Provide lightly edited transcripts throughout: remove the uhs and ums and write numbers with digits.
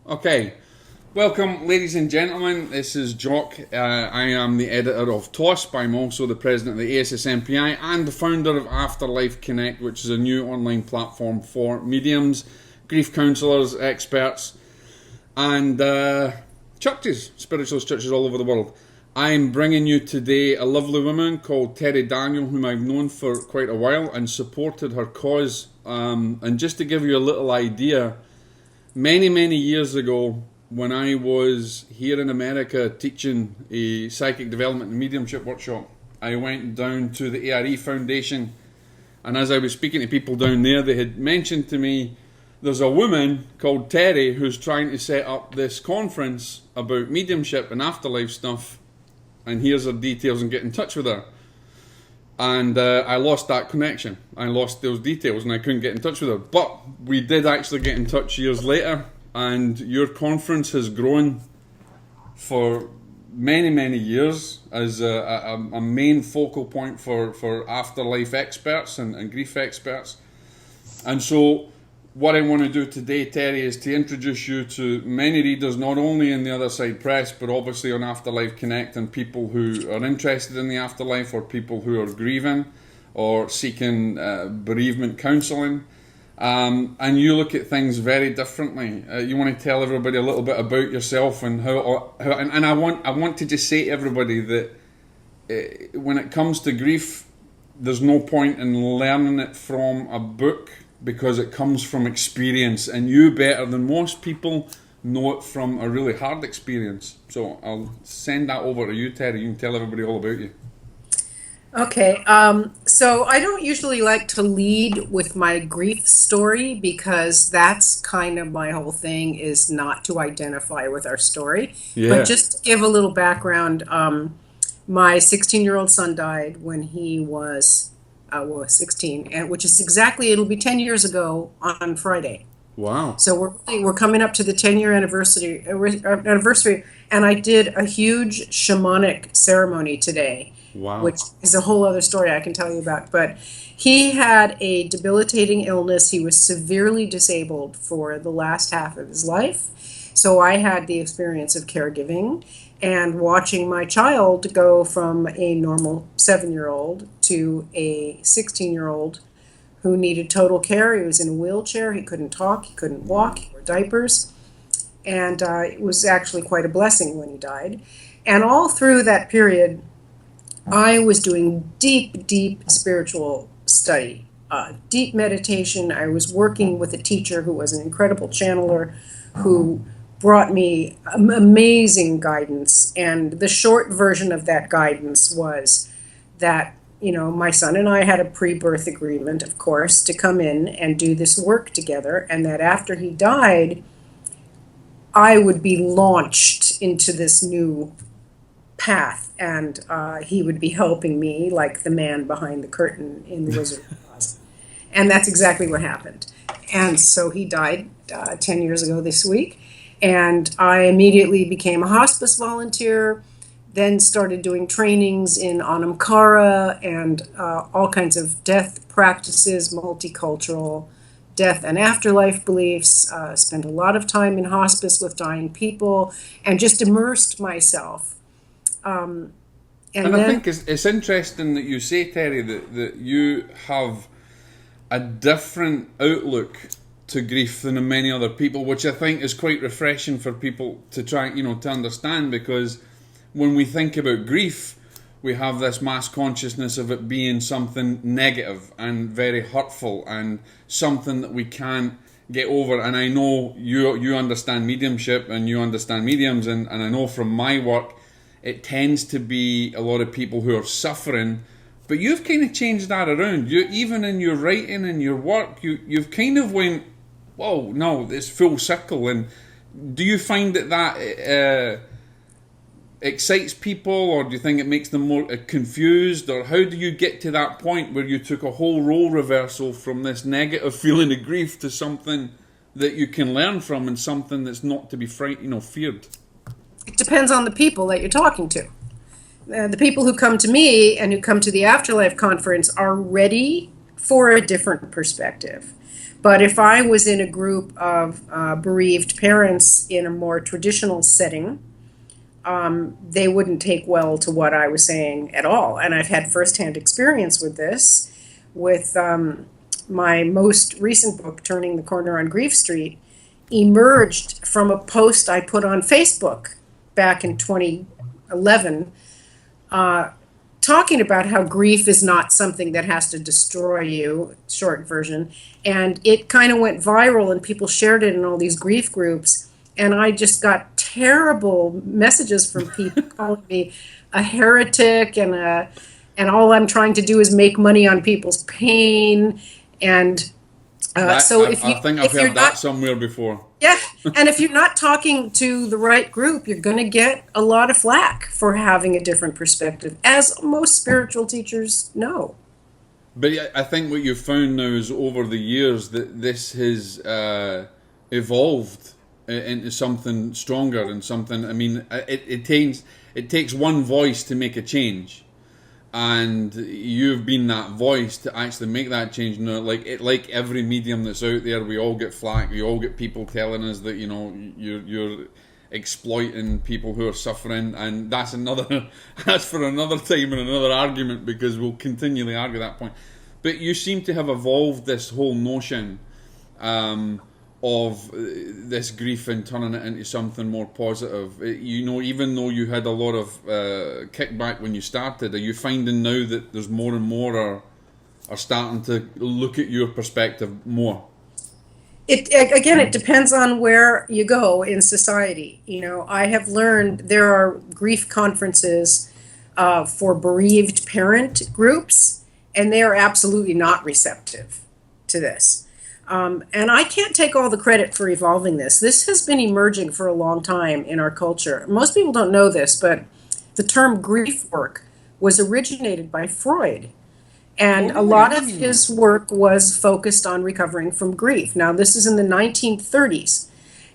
Okay, welcome, ladies and gentlemen. This is Jock. I am the editor of TOSP. I'm also the president of the ASSMPI and the founder of Afterlife Connect, which is a new online platform for mediums, grief counsellors, experts, and churches, spiritualist churches all over the world. I'm bringing you today a lovely woman called Terri Daniel, whom I've known for quite a while and supported her cause. And just to give you a little idea, many years ago, when I was here in America teaching a psychic development and mediumship workshop, I went down to the ARE Foundation, and as I was speaking to people down there, they had mentioned to me, there's a woman called Terri who's trying to set up this conference about mediumship and afterlife stuff, and here's her details, and get in touch with her. And I lost that connection. I lost those details and I couldn't get in touch with her. But we did actually get in touch years later, and your conference has grown for many years as a main focal point for afterlife experts and grief experts. And so what I want to do today, Terri, is to introduce you to many readers, not only in the Other Side Press, but obviously on Afterlife Connect, and people who are interested in the afterlife, or people who are grieving or seeking bereavement counselling. And you look at things very differently. You want to tell everybody a little bit about yourself and how and I want to just say to everybody that when it comes to grief, there's no point in learning it from a book, because it comes from experience, and you, better than most people, know it from a really hard experience. So I'll send that over to you, Terri. You can tell everybody all about you. Okay, so I don't usually like to lead with my grief story, because that's kind of my whole thing, is not to identify with our story. Yeah. But just to give a little background, my 16-year-old son died when he was 16, and which is exactly, it'll be 10 years ago on Friday. Wow. So we're coming up to the 10-year anniversary, and I did a huge shamanic ceremony today. Wow. Which is a whole other story I can tell you about. But he had a debilitating illness. He was severely disabled for the last half of his life. So I had the experience of caregiving and watching my child go from a normal 7-year-old to a 16-year-old who needed total care. He was in a wheelchair. He couldn't talk. He couldn't walk. He wore diapers. And it was actually quite a blessing when he died. And all through that period, I was doing deep spiritual study, deep meditation. I was working with a teacher who was an incredible channeler, who brought me amazing guidance. And the short version of that guidance was that, my son and I had a pre-birth agreement, of course, to come in and do this work together, and that after he died, I would be launched into this new path, and he would be helping me like the man behind the curtain in The Wizard of Oz. And that's exactly what happened. And so he died 10 years ago this week, and I immediately became a hospice volunteer, then started doing trainings in Anamkara and all kinds of death practices, multicultural death and afterlife beliefs, spent a lot of time in hospice with dying people, and just immersed myself. And I think it's interesting that you say, Terri, that you have a different outlook to grief than many other people, which I think is quite refreshing for people to try, to understand, because when we think about grief, we have this mass consciousness of it being something negative and very hurtful and something that we can't get over. And I know you understand mediumship and you understand mediums, and I know from my work, it tends to be a lot of people who are suffering, but you've kind of changed that around. You, even in your writing and your work, you've kind of went, whoa, no, it's full circle. And do you find that excites people, or do you think it makes them more confused, or how do you get to that point where you took a whole role reversal from this negative feeling of grief to something that you can learn from and something that's not to be feared? It depends on the people that you're talking to. The people who come to me and who come to the Afterlife Conference are ready for a different perspective. But if I was in a group of bereaved parents in a more traditional setting, they wouldn't take well to what I was saying at all. And I've had firsthand experience with this, with my most recent book, Turning the Corner on Grief Street, emerged from a post I put on Facebook back in 2011, talking about how grief is not something that has to destroy you, short version. And it kind of went viral, and people shared it in all these grief groups. And I just got terrible messages from people calling me a heretic, and all I'm trying to do is make money on people's pain. And I think I've heard that somewhere before. Yeah, and if you're not talking to the right group, you're going to get a lot of flack for having a different perspective, as most spiritual teachers know. But I think what you've found now is over the years that this has evolved into something stronger and something. I mean, it takes one voice to make a change. And you've been that voice to actually make that change. You know, like every medium that's out there, we all get flack. We all get people telling us that you're exploiting people who are suffering, and that's for another time and another argument, because we'll continually argue that point. But you seem to have evolved this whole notion of this grief and turning it into something more positive. Even though you had a lot of kickback when you started, are you finding now that there's more and more are starting to look at your perspective more? It depends on where you go in society. I have learned there are grief conferences for bereaved parent groups, and they are absolutely not receptive to this. And I can't take all the credit for evolving this. This has been emerging for a long time in our culture. Most people don't know this, but the term grief work was originated by Freud. And a lot of his work was focused on recovering from grief. Now, this is in the 1930s.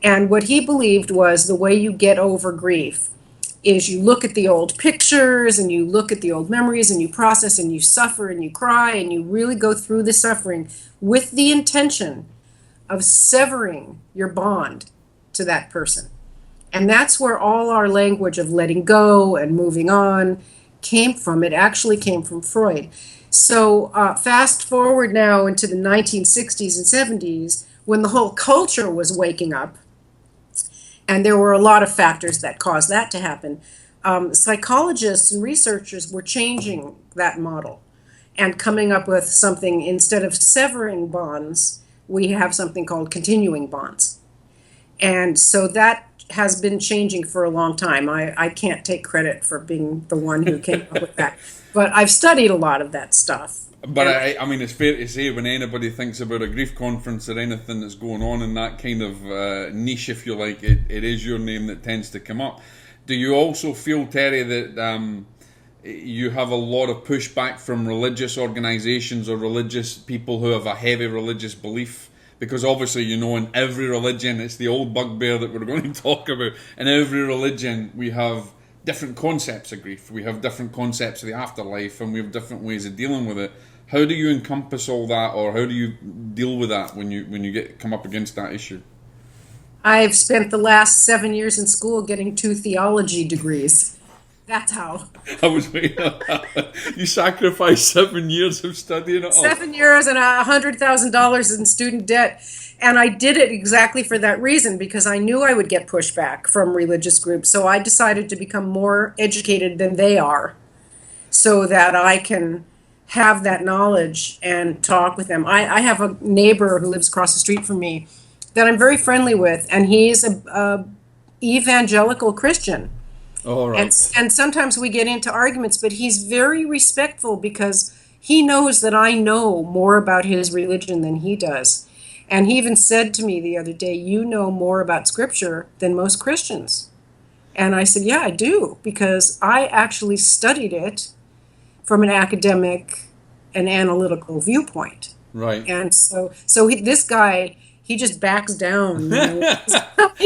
And what he believed was the way you get over grief is you look at the old pictures and you look at the old memories and you process and you suffer and you cry and you really go through the suffering with the intention of severing your bond to that person. And that's where all our language of letting go and moving on came from. It actually came from Freud. So fast forward now into the 1960s and 70s, when the whole culture was waking up, and there were a lot of factors that caused that to happen. Psychologists and researchers were changing that model and coming up with something. Instead of severing bonds, we have something called continuing bonds. And so that has been changing for a long time. I can't take credit for being the one who came up with that. But I've studied a lot of that stuff. But I mean, it's fair to say when anybody thinks about a grief conference or anything that's going on in that kind of niche, if you like, it is your name that tends to come up. Do you also feel, Terry, that you have a lot of pushback from religious organisations or religious people who have a heavy religious belief? Because obviously, in every religion, it's the old bugbear that we're going to talk about. In every religion, we have different concepts of grief. We have different concepts of the afterlife, and we have different ways of dealing with it. How do you encompass all that, or how do you deal with that when you come up against that issue? I've spent the last 7 years in school getting 2 theology degrees. That's how. I was waiting on that. You sacrificed 7 years of studying it all. 7 years and $100,000 in student debt. And I did it exactly for that reason, because I knew I would get pushback from religious groups. So I decided to become more educated than they are so that I can have that knowledge and talk with them. I have a neighbor who lives across the street from me that I'm very friendly with, and he's a evangelical Christian. Oh, right. And sometimes we get into arguments, but he's very respectful because he knows that I know more about his religion than he does. And he even said to me the other day, "You know more about Scripture than most Christians." And I said, "Yeah, I do, because I actually studied it from an academic and analytical viewpoint." Right. And so this guy, he just backs down,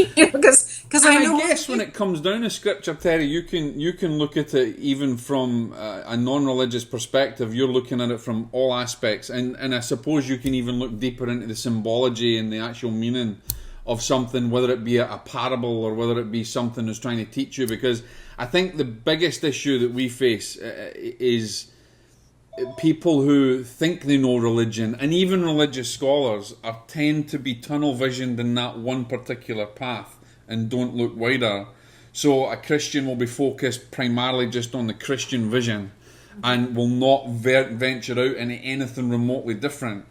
because Because I guess when it comes down to scripture, Terry, you can look at it even from a non-religious perspective. You're looking at it from all aspects, and I suppose you can even look deeper into the symbology and the actual meaning of something, whether it be a parable or whether it be something that's trying to teach you. Because I think the biggest issue that we face is people who think they know religion, and even religious scholars tend to be tunnel visioned in that one particular path and don't look wider. So a Christian will be focused primarily just on the Christian vision and will not venture out into anything remotely different.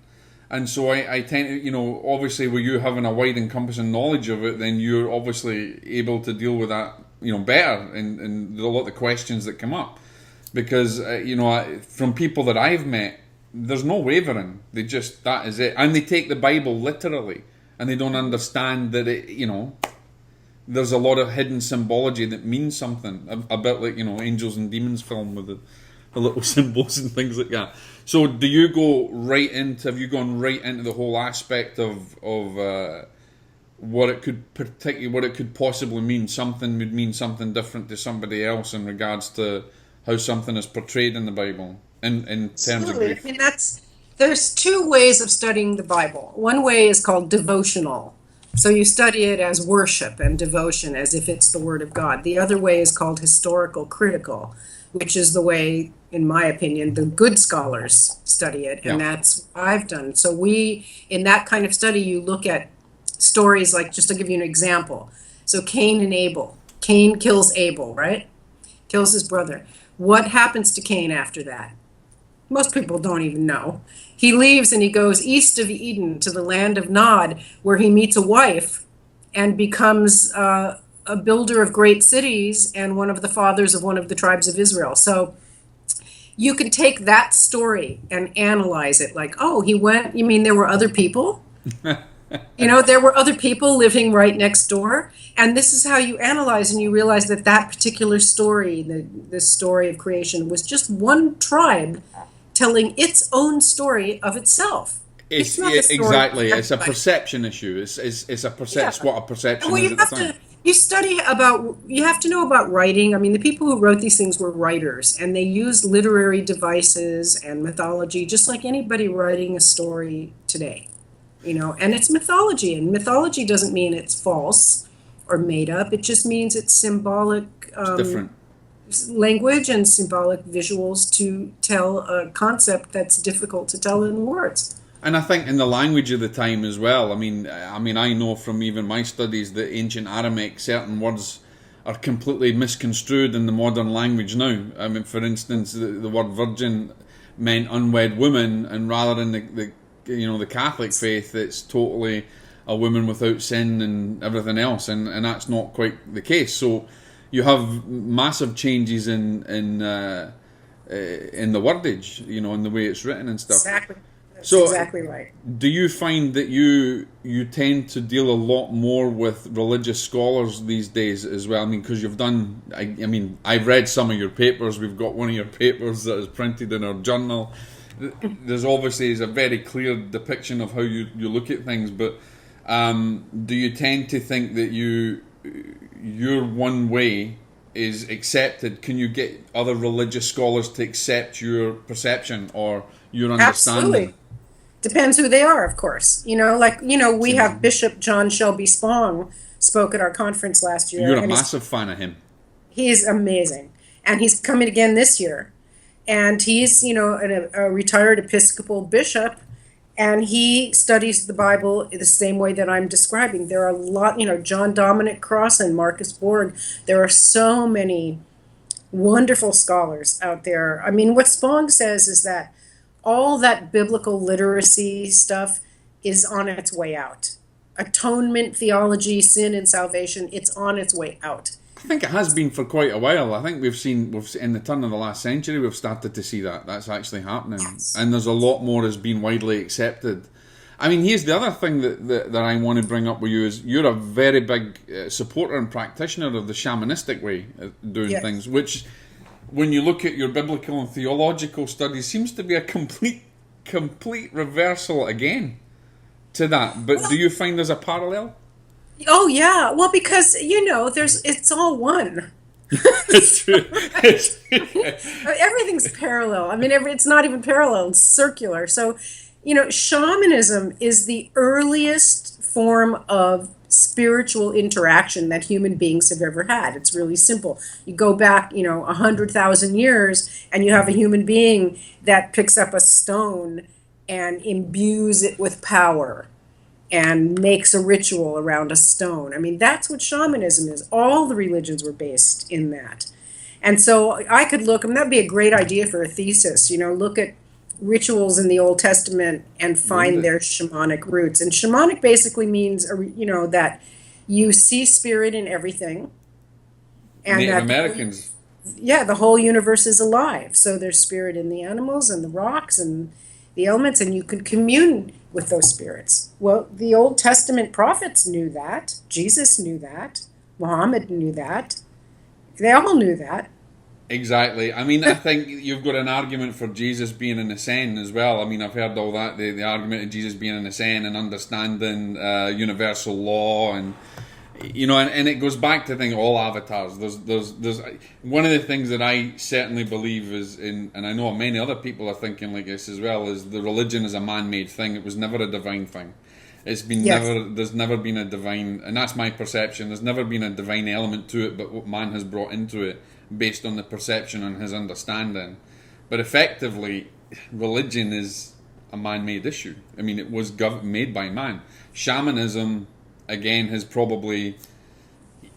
And so I tend to, obviously with you having a wide encompassing knowledge of it, then you're obviously able to deal with that, better and a lot of the questions that come up. Because, from people that I've met, there's no wavering. That is it. And they take the Bible literally. And they don't understand that there's a lot of hidden symbology that means something. A bit like, Angels and Demons film with the little symbols and things like that. So have you gone right into the whole aspect of what it could possibly mean? Something would mean something different to somebody else in regards to how something is portrayed in the Bible in terms of grief. I mean, there's two ways of studying the Bible. One way is called devotional. So you study it as worship and devotion, as if it's the Word of God. The other way is called historical critical, which is the way, in my opinion, the good scholars study it, and that's what I've done. So in that kind of study, you look at stories like, just to give you an example, so Cain and Abel. Cain kills Abel, right? Kills his brother. What happens to Cain after that? Most people don't even know. He leaves and he goes east of Eden to the land of Nod, where he meets a wife and becomes a builder of great cities and one of the fathers of one of the tribes of Israel. So you can take that story and analyze it like, oh, he went, you mean there were other people? There were other people living right next door. And this is how you analyze, and you realize that particular story, the story of creation, was just one tribe telling its own story of itself. It's not exactly. It's a perception issue. It's a perception. What a perception is at the time. You have to know about writing. I mean, the people who wrote these things were writers, and they used literary devices and mythology, just like anybody writing a story today. And it's mythology, and mythology doesn't mean it's false or made up. It just means it's symbolic. It's different. Language and symbolic visuals to tell a concept that's difficult to tell in words. And I think in the language of the time as well. I mean, I know from even my studies that ancient Aramaic, certain words are completely misconstrued in the modern language now. I mean, for instance, the word virgin meant unwed woman, and rather than the Catholic faith, it's totally a woman without sin and everything else, and that's not quite the case. So you have massive changes in the wordage, in the way it's written and stuff. Exactly. That's exactly right. Do you find that you tend to deal a lot more with religious scholars these days as well? I mean, because you've done, I've read some of your papers. We've got one of your papers that is printed in our journal. There's obviously a very clear depiction of how you look at things, but do you tend to think that your one way is accepted? Can you get other religious scholars to accept your perception or your understanding? Absolutely. Depends who they are, of course. We have Bishop John Shelby Spong spoke at our conference last year. You're a massive fan of him. He's amazing. And he's coming again this year. And he's, a retired Episcopal bishop, and he studies the Bible the same way that I'm describing. There are a lot, John Dominic Cross and Marcus Borg. There are so many wonderful scholars out there. I mean, what Spong says is that all that biblical literacy stuff is on its way out. Atonement, theology, sin, and salvation, it's on its way out. I think it has been for quite a while. I think we've in the turn of the last century, we've started to see that's actually happening. Yes. And there's a lot more has been widely accepted. I mean, here's the other thing that I want to bring up with you is you're a very big supporter and practitioner of the shamanistic way of doing things, which, when you look at your biblical and theological studies, seems to be a complete reversal again to that. But do you find there's a parallel? Oh yeah. Well, because it's all one. It's true. Everything's parallel. I mean, it's not even parallel, it's circular. So, shamanism is the earliest form of spiritual interaction that human beings have ever had. It's really simple. You go back, 100,000 years, and you have a human being that picks up a stone and imbues it with power and makes a ritual around a stone. I mean, that's what shamanism is. All the religions were based in that. And so I could look, and that'd be a great idea for a thesis, look at rituals in the Old Testament and Wouldn't find it? their shamanic roots. And shamanic basically means, that you see spirit in everything, and Native that Americans. the whole universe is alive. So there's spirit in the animals and the rocks and the elements, and you can commune with those spirits. Well, the Old Testament prophets knew that. Jesus knew that. Muhammad knew that. They all knew that. Exactly. I mean, I think you've got an argument for Jesus being in the Sen as well. I mean, I've heard all that, the argument of Jesus being in the Sen and understanding universal law, and and it goes back to think all avatars. There's one of the things that I certainly believe is in, and I know many other people are thinking like this as well, is the religion is a man-made thing. It was never a divine thing. It's been Yes. never. There's never been a divine, and that's my perception. There's never been a divine element to it, but what man has brought into it, based on the perception and his understanding. But effectively, religion is a man-made issue. I mean, it was made by man. Shamanism, again, has probably.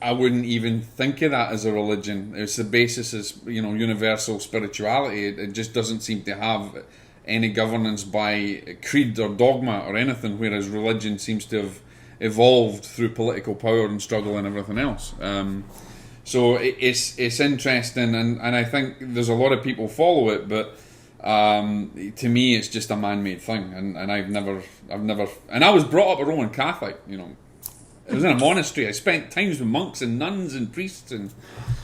I wouldn't even think of that as a religion. It's the basis is universal spirituality. It just doesn't seem to have any governance by creed or dogma or anything, whereas religion seems to have evolved through political power and struggle and everything else. So it's interesting, and I think there's a lot of people follow it, but to me it's just a man-made thing, and I've never, and I was brought up a Roman Catholic. I was in a monastery. I spent times with monks and nuns and priests, and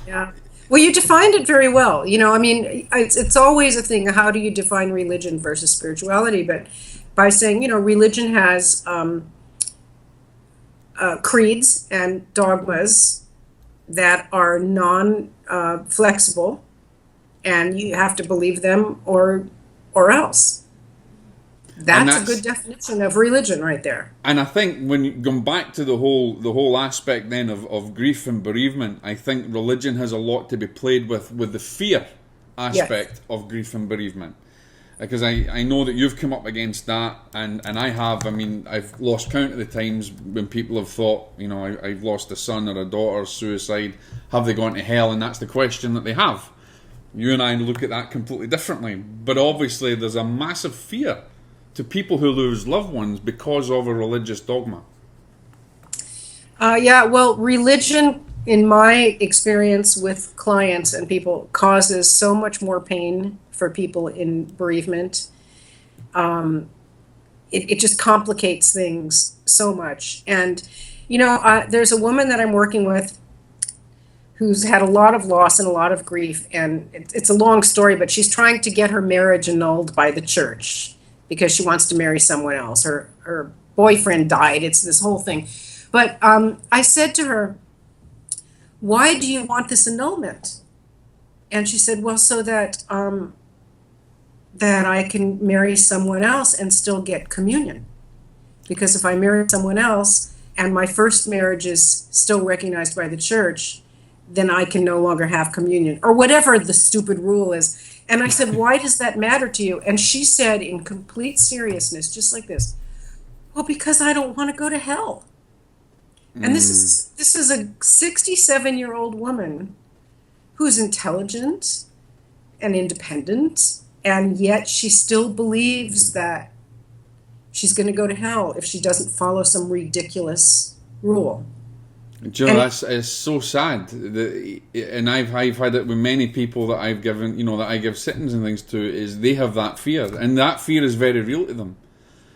Yeah. Well, you defined it very well. I mean, it's always a thing. How do you define religion versus spirituality? But by saying, religion has creeds and dogmas that are non flexible, and you have to believe them or else. and That's a that's good definition of religion right there. And I think when going back to the whole aspect then of grief and bereavement, I think religion has a lot to be played with the fear Yes. aspect of grief and bereavement. Because I know that you've come up against that, and I have. I mean, I've lost count of the times when people have thought, I've lost a son or a daughter, suicide, have they gone to hell? And that's the question that they have. You and I look at that completely differently. But obviously there's a massive fear to people who lose loved ones because of a religious dogma. Yeah, well, religion, in my experience with clients and people, causes so much more pain for people in bereavement. It just complicates things so much. And, there's a woman that I'm working with who's had a lot of loss and a lot of grief. And it's a long story, but she's trying to get her marriage annulled by the church because she wants to marry someone else. Her boyfriend died. It's this whole thing. But I said to her, why do you want this annulment? And she said, well, so that I can marry someone else and still get communion. Because if I marry someone else and my first marriage is still recognized by the church, then I can no longer have communion, or whatever the stupid rule is. And I said, why does that matter to you? And she said, in complete seriousness, just like this, well, because I don't want to go to hell. And this is a 67-year-old woman who's intelligent and independent, and yet she still believes that she's going to go to hell if she doesn't follow some ridiculous rule. Joe, And that's it's so sad. And I've had it with many people that I've given, that I give sittings and things to, is they have that fear, and that fear is very real to them.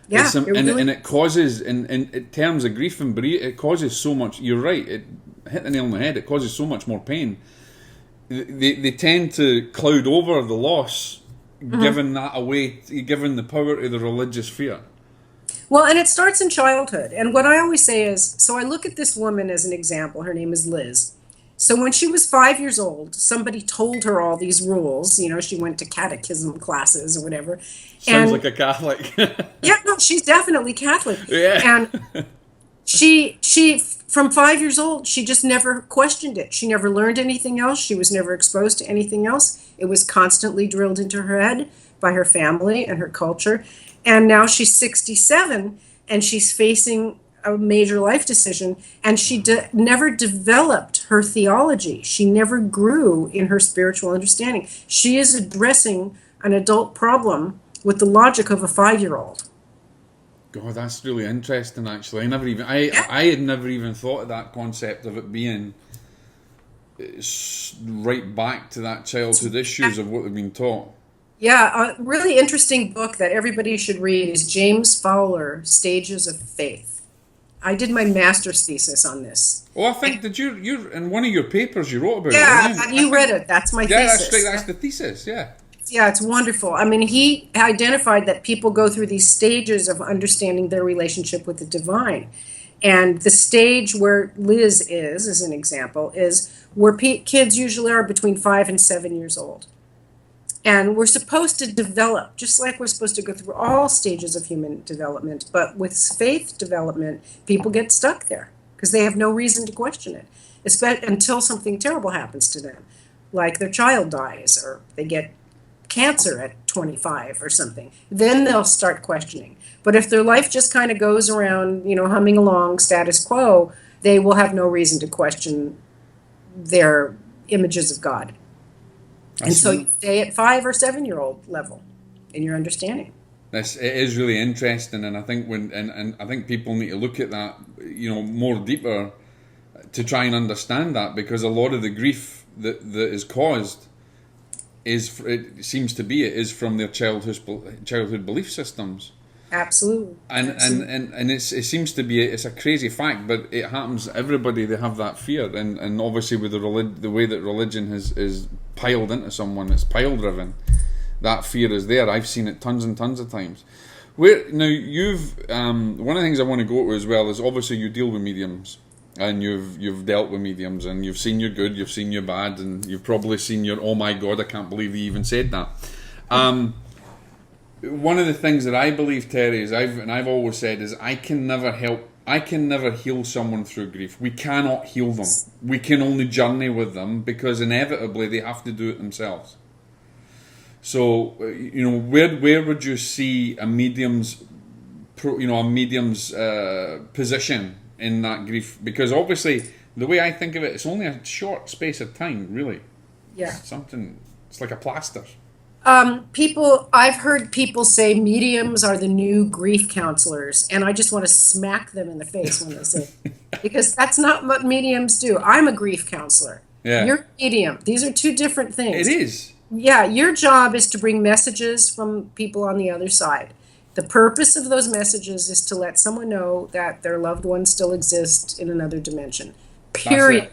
yeah, it really, And it causes, in terms of grief and bereavement, it causes so much. You're right. It hit the nail on the head. It causes so much more pain. They tend to cloud over the loss, giving that away, giving the power to the religious fear. Well, and it starts in childhood. And what I always say is, so I look at this woman as an example. Her name is Liz. So when she was 5 years old, somebody told her all these rules. You know, she went to catechism classes or whatever. Sounds like a Catholic. Yeah, no, she's definitely Catholic. Yeah. And she from 5 years old, she just never questioned it. She never learned anything else. She was never exposed to anything else. It was constantly drilled into her head by her family and her culture. And now she's 67 and she's facing a major life decision, and she never developed her theology. She never grew in her spiritual understanding. She is addressing an adult problem with the logic of a 5-year-old. God, that's really interesting. Actually, I had never even thought of that concept of it being right back to that childhood issues of what they've been taught. Yeah, a really interesting book that everybody should read is James Fowler, Stages of Faith. I did my master's thesis on this. Well, I think you in one of your papers you wrote about it. Yeah, you read it. That's my thesis. Yeah, that's the thesis. Yeah. Yeah, it's wonderful. I mean, he identified that people go through these stages of understanding their relationship with the divine. And the stage where Liz is, as an example, is where kids usually are between 5 and 7 years old. And we're supposed to develop, just like we're supposed to go through all stages of human development. But with faith development, people get stuck there because they have no reason to question it, especially until something terrible happens to them, like their child dies or they get cancer at 25 or something. Then they'll start questioning. But if their life just kind of goes around, humming along status quo, they will have no reason to question their images of God. And so you stay at 5 or 7 year old level in your understanding. It is really interesting, and I think and I think people need to look at that, more deeper to try and understand that, because a lot of the grief that is caused is from their childhood belief systems. Absolutely. And it seems to be it's a crazy fact, but it happens to everybody. They have that fear, and obviously with the way that religion is piled into someone, it's pile driven. That fear is there. I've seen it tons and tons of times. Now you've one of the things I want to go to as well is obviously you deal with mediums, and you've dealt with mediums, and you've seen your good, you've seen your bad, and you've probably seen your oh my God, I can't believe he even said that. One of the things that I believe, Terri, is I've always said is I can never heal someone through grief. We cannot heal them. We can only journey with them, because inevitably they have to do it themselves. So, where would you see a medium's position in that grief? Because obviously, the way I think of it, it's only a short space of time, really. Yeah. It's like a plaster. I've heard people say mediums are the new grief counselors, and I just want to smack them in the face when they say it, because that's not what mediums do. I'm a grief counselor. Yeah. You're a medium. These are two different things. It is. Yeah, your job is to bring messages from people on the other side. The purpose of those messages is to let someone know that their loved one still exists in another dimension. Period.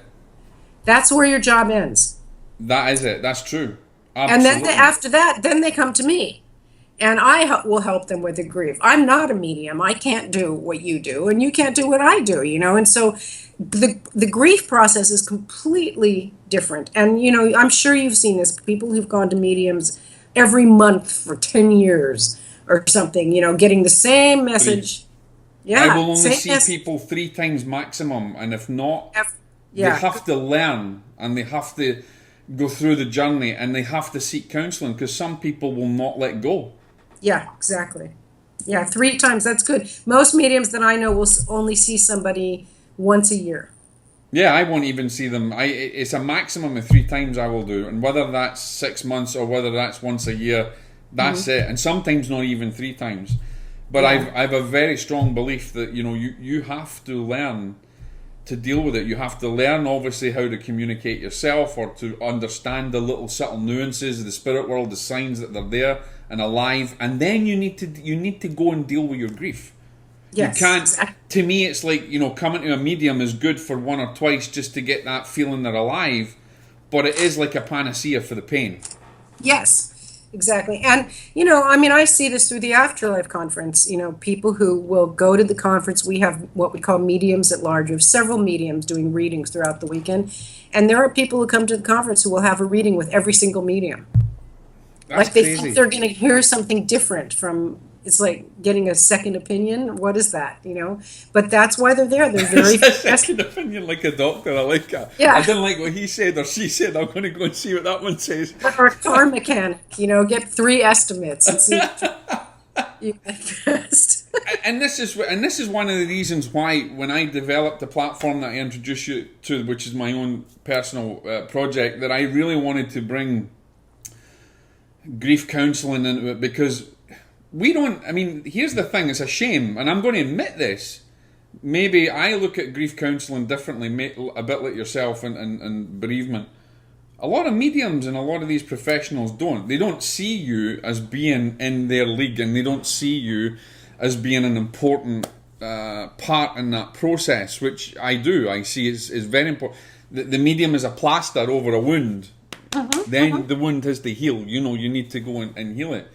That's where your job ends. That is it. That's true. Absolutely. And then after that, then they come to me, and I will help them with the grief. I'm not a medium. I can't do what you do, and you can't do what I do, And so the grief process is completely different. And, I'm sure you've seen this. People who've gone to mediums every month for 10 years or something, getting the same message. Yeah, I will only see people 3 times maximum, and if not, they have to learn, and they have to go through the journey, and they have to seek counselling, because some people will not let go. Yeah, exactly. Yeah, 3 times, that's good. Most mediums that I know will only see somebody once a year. Yeah, I won't even see them. It's a maximum of 3 times I will do, and whether that's 6 months or whether that's once a year, that's it. And sometimes not even 3 times. But I've a very strong belief that you have to learn to deal with it. You have to learn, obviously, how to communicate yourself, or to understand the little subtle nuances of the spirit world, the signs that they're there and alive, and then you need to go and deal with your grief. Yes, you can't. To me, it's like coming to a medium is good for 1 or twice just to get that feeling they're alive, but it is like a panacea for the pain. Yes, Exactly. And, I mean, I see this through the Afterlife Conference. People who will go to the conference, we have what we call mediums at large. We have several mediums doing readings throughout the weekend. And there are people who come to the conference who will have a reading with every single medium. That's Like they crazy. think they're going to hear something different from, it's like getting a second opinion. What is that, But that's why they're there. They're very, A second opinion, like a doctor. I like that. yeah. I didn't like what he said or she said. I'm going to go and see what that one says. Or a car mechanic, get 3 estimates and see which you like best. And this is one of the reasons why, when I developed the platform that I introduced you to, which is my own personal project, that I really wanted to bring grief counselling into it, because we don't. I mean, here's the thing: it's a shame, and I'm going to admit this. Maybe I look at grief counselling differently, a bit like yourself and bereavement. A lot of mediums and a lot of these professionals don't. They don't see you as being in their league, and they don't see you as being an important part in that process, which I do. I see is very important. The medium is a plaster over a wound. Then the wound has to heal. You need to go and heal it.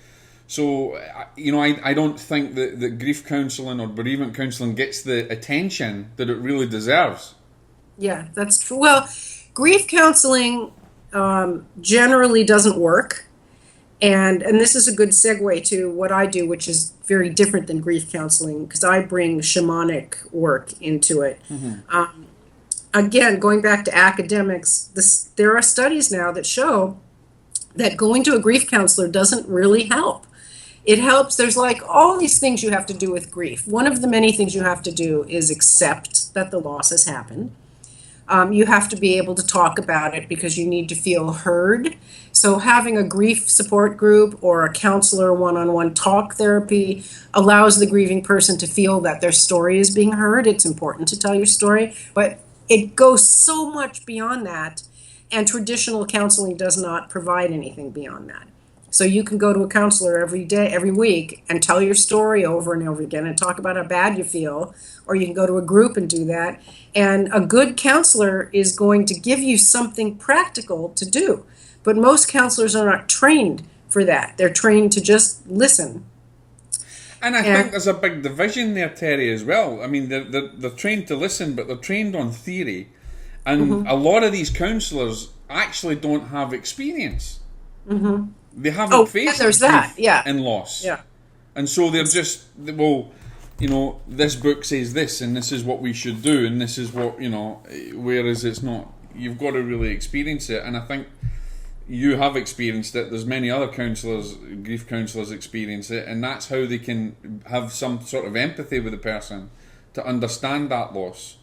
So, I don't think that grief counselling or bereavement counselling gets the attention that it really deserves. Yeah, that's true. Well, grief counseling generally doesn't work. And this is a good segue to what I do, which is very different than grief counseling, because I bring shamanic work into it. Again, going back to academics, there are studies now that show that going to a grief counselor doesn't really help. It helps. There's like all these things you have to do with grief. One of the many things you have to do is accept that the loss has happened. You have to be able to talk about it because you need to feel heard. So having a grief support group or a counselor one-on-one talk therapy allows the grieving person to feel that their story is being heard. It's important to tell your story, but it goes so much beyond that, and traditional counseling does not provide anything beyond that. So you can go to a counselor every day, every week, and tell your story over and over again and talk about how bad you feel, or you can go to a group and do that. And a good counselor is going to give you something practical to do. But most counselors are not trained for that. They're trained to just listen. And I think there's a big division there, Terry, as well. I mean, they're trained to listen, but they're trained on theory. And a lot of these counsellors actually don't have experience. They haven't faced grief and loss. Yeah. And so they're just, well, this book says this, and this is what we should do, and this is what, whereas it's not. You've got to really experience it. And I think you have experienced it. There's many other counsellors, grief counsellors experience it, and that's how they can have some sort of empathy with the person to understand that loss.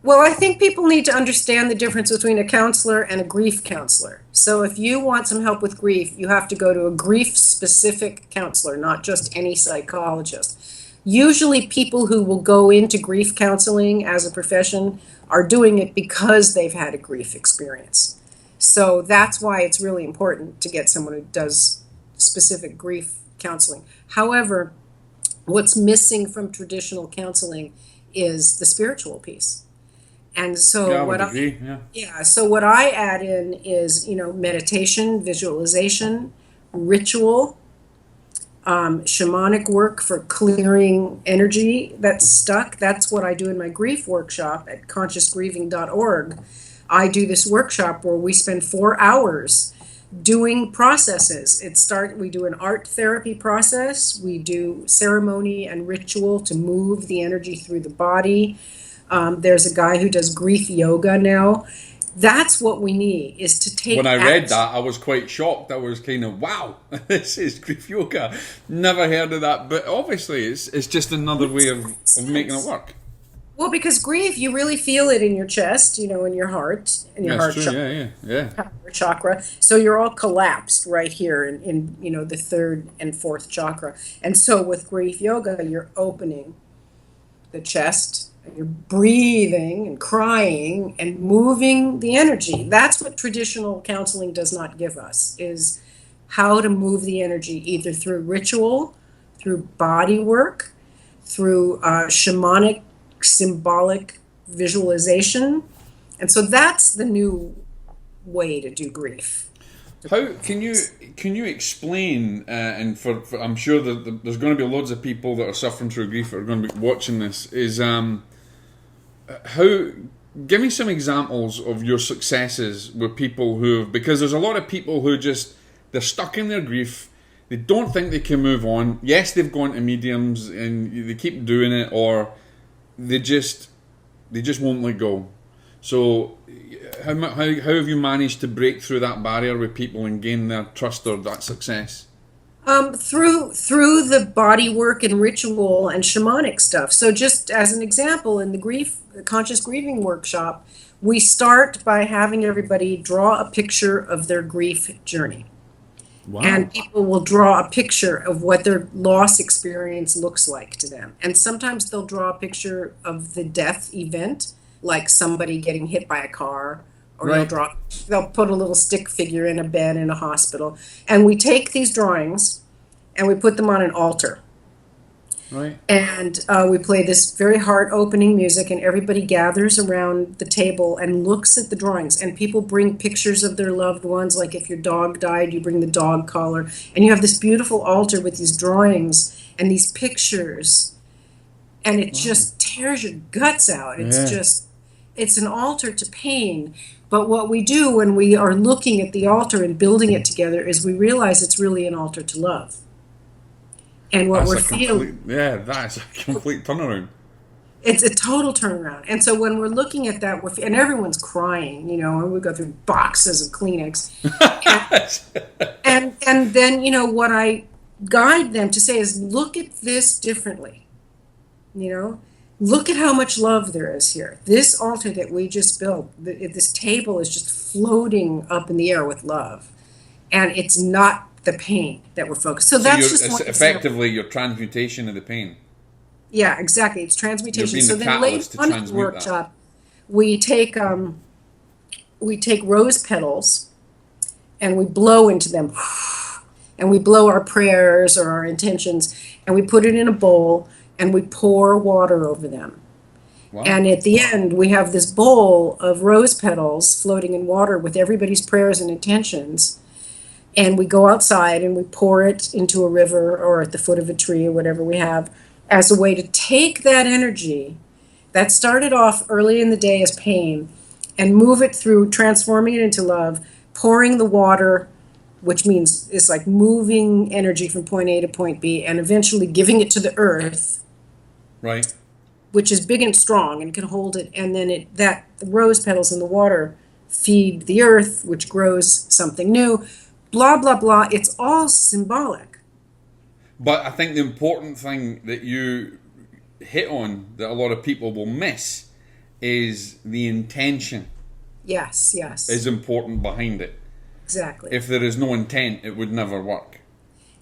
Well, I think people need to understand the difference between a counselor and a grief counselor. So if you want some help with grief, you have to go to a grief-specific counselor, not just any psychologist. Usually people who will go into grief counseling as a profession are doing it because they've had a grief experience. So that's why it's really important to get someone who does specific grief counseling. However, what's missing from traditional counseling is the spiritual piece. And so so what I add in is, meditation, visualization, ritual, shamanic work for clearing energy that's stuck. That's what I do in my grief workshop at consciousgrieving.org. I do this workshop where we spend 4 hours doing processes. We do an art therapy process. We do ceremony and ritual to move the energy through the body. There's a guy who does grief yoga now. That's what we need, is to take When I read that, I was quite shocked. I was kind of, wow, this is grief yoga. Never heard of that. But obviously, it's just another way of making it work. Well, because grief, you really feel it in your chest, in your heart, chakra. So you're all collapsed right here in the third and fourth chakra. And so with grief yoga, you're opening the chest, and you're breathing and crying and moving the energy. That's what traditional counseling does not give us, is how to move the energy, either through ritual, through body work, through shamanic symbolic visualization. And so that's the new way to do grief. How can you explain? And for I'm sure that there's going to be loads of people that are suffering through grief that are going to be watching this. Is how give me some examples of your successes with people who have, because there's a lot of people who just they're stuck in their grief. They don't think they can move on. Yes, they've gone to mediums and they keep doing it, or they just won't let go. So, how have you managed to break through that barrier with people and gain their trust or that success? Through the body work and ritual and shamanic stuff. So, just as an example, in the conscious grieving workshop, we start by having everybody draw a picture of their grief journey. Wow. And people will draw a picture of what their loss experience looks like to them. And sometimes they'll draw a picture of the death event, like somebody getting hit by a car, or Right. they'll put a little stick figure in a bed in a hospital. And we take these drawings and we put them on an altar. Right. And we play this very heart-opening music, and everybody gathers around the table and looks at the drawings. And people bring pictures of their loved ones, like if your dog died, you bring the dog collar. And you have this beautiful altar with these drawings and these pictures, and it just tears your guts out. It's an altar to pain. But what we do when we are looking at the altar and building it together is we realize it's really an altar to love. And what we're feeling... Yeah, that's a complete turnaround. It's a total turnaround. And so when we're looking at that, and everyone's crying, and we go through boxes of Kleenex. and then, what I guide them to say is, look at this differently. Look at how much love there is here. This altar that we just built, this table is just floating up in the air with love. And it's not the pain that we're focused. So that's just one effectively your transmutation of the pain. Yeah, exactly. It's transmutation. You're being the catalyst to transmute workshop, we take rose petals and we blow into them, and we blow our prayers or our intentions, and we put it in a bowl and we pour water over them. Wow. And at the end, we have this bowl of rose petals floating in water with everybody's prayers and intentions. And we go outside and we pour it into a river or at the foot of a tree or whatever we have, as a way to take that energy that started off early in the day as pain and move it through, transforming it into love, pouring the water, which means it's like moving energy from point A to point B, and eventually giving it to the earth. Right. Which is big and strong and can hold it. And then the rose petals in the water feed the earth, which grows something new. Blah, blah, blah. It's all symbolic. But I think the important thing that you hit on that a lot of people will miss is the intention. Yes. Is important behind it. Exactly. If there is no intent, it would never work.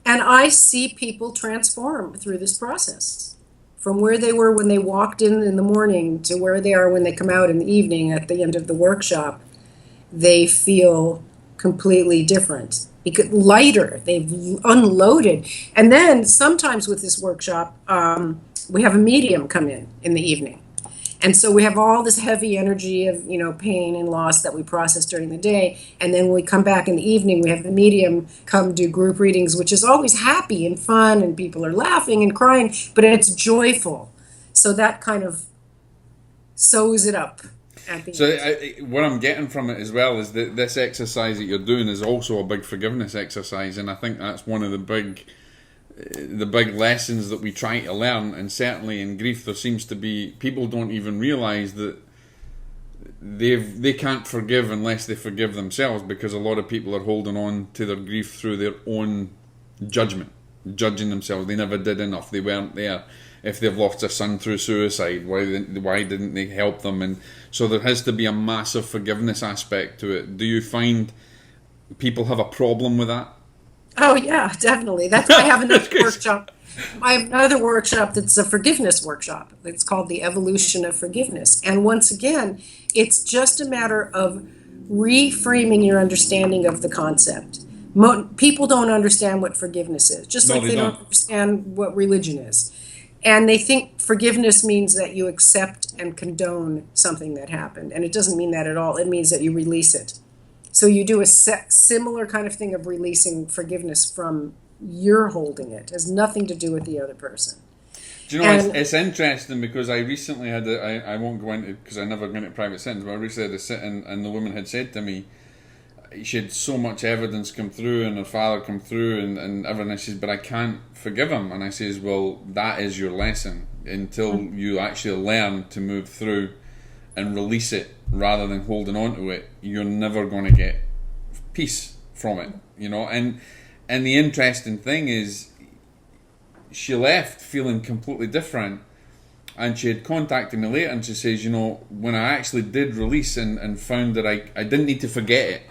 And I see people transform through this process. From where they were when they walked in the morning to where they are when they come out in the evening at the end of the workshop, they feel completely different, lighter. They've unloaded. And then sometimes with this workshop, we have a medium come in the evening. And so we have all this heavy energy of, pain and loss that we process during the day. And then when we come back in the evening, we have the medium come do group readings, which is always happy and fun, and people are laughing and crying, but it's joyful. So that kind of sews it up. So what I'm getting from it as well is that this exercise that you're doing is also a big forgiveness exercise, and I think that's one of the big lessons that we try to learn. And certainly in grief, there seems to be people don't even realise that they can't forgive unless they forgive themselves, because a lot of people are holding on to their grief through their own judging themselves. They never did enough. They weren't there. If they've lost a son through suicide, why didn't they help them? And so there has to be a massive forgiveness aspect to it. Do you find people have a problem with that? Oh yeah, definitely. That's why I have another workshop. I have another workshop that's a forgiveness workshop. It's called The Evolution of Forgiveness. And once again, it's just a matter of reframing your understanding of the concept. People don't understand what forgiveness is, just like they don't understand what religion is. And they think forgiveness means that you accept and condone something that happened. And it doesn't mean that at all. It means that you release it. So you do a similar kind of thing of releasing forgiveness from you're holding it. It has nothing to do with the other person. Do you know, it's interesting because I recently had I won't go into, because I never go into private sentence, but I recently had a sit-in and the woman had said to me, she had so much evidence come through and her father come through and everything. She says, but I can't forgive him. And I says, well, that is your lesson. Until you actually learn to move through and release it rather than holding on to it, you're never going to get peace from it, you know. And the interesting thing is, she left feeling completely different, and she had contacted me later and she says, you know, when I actually did release and found that I didn't need to forget it,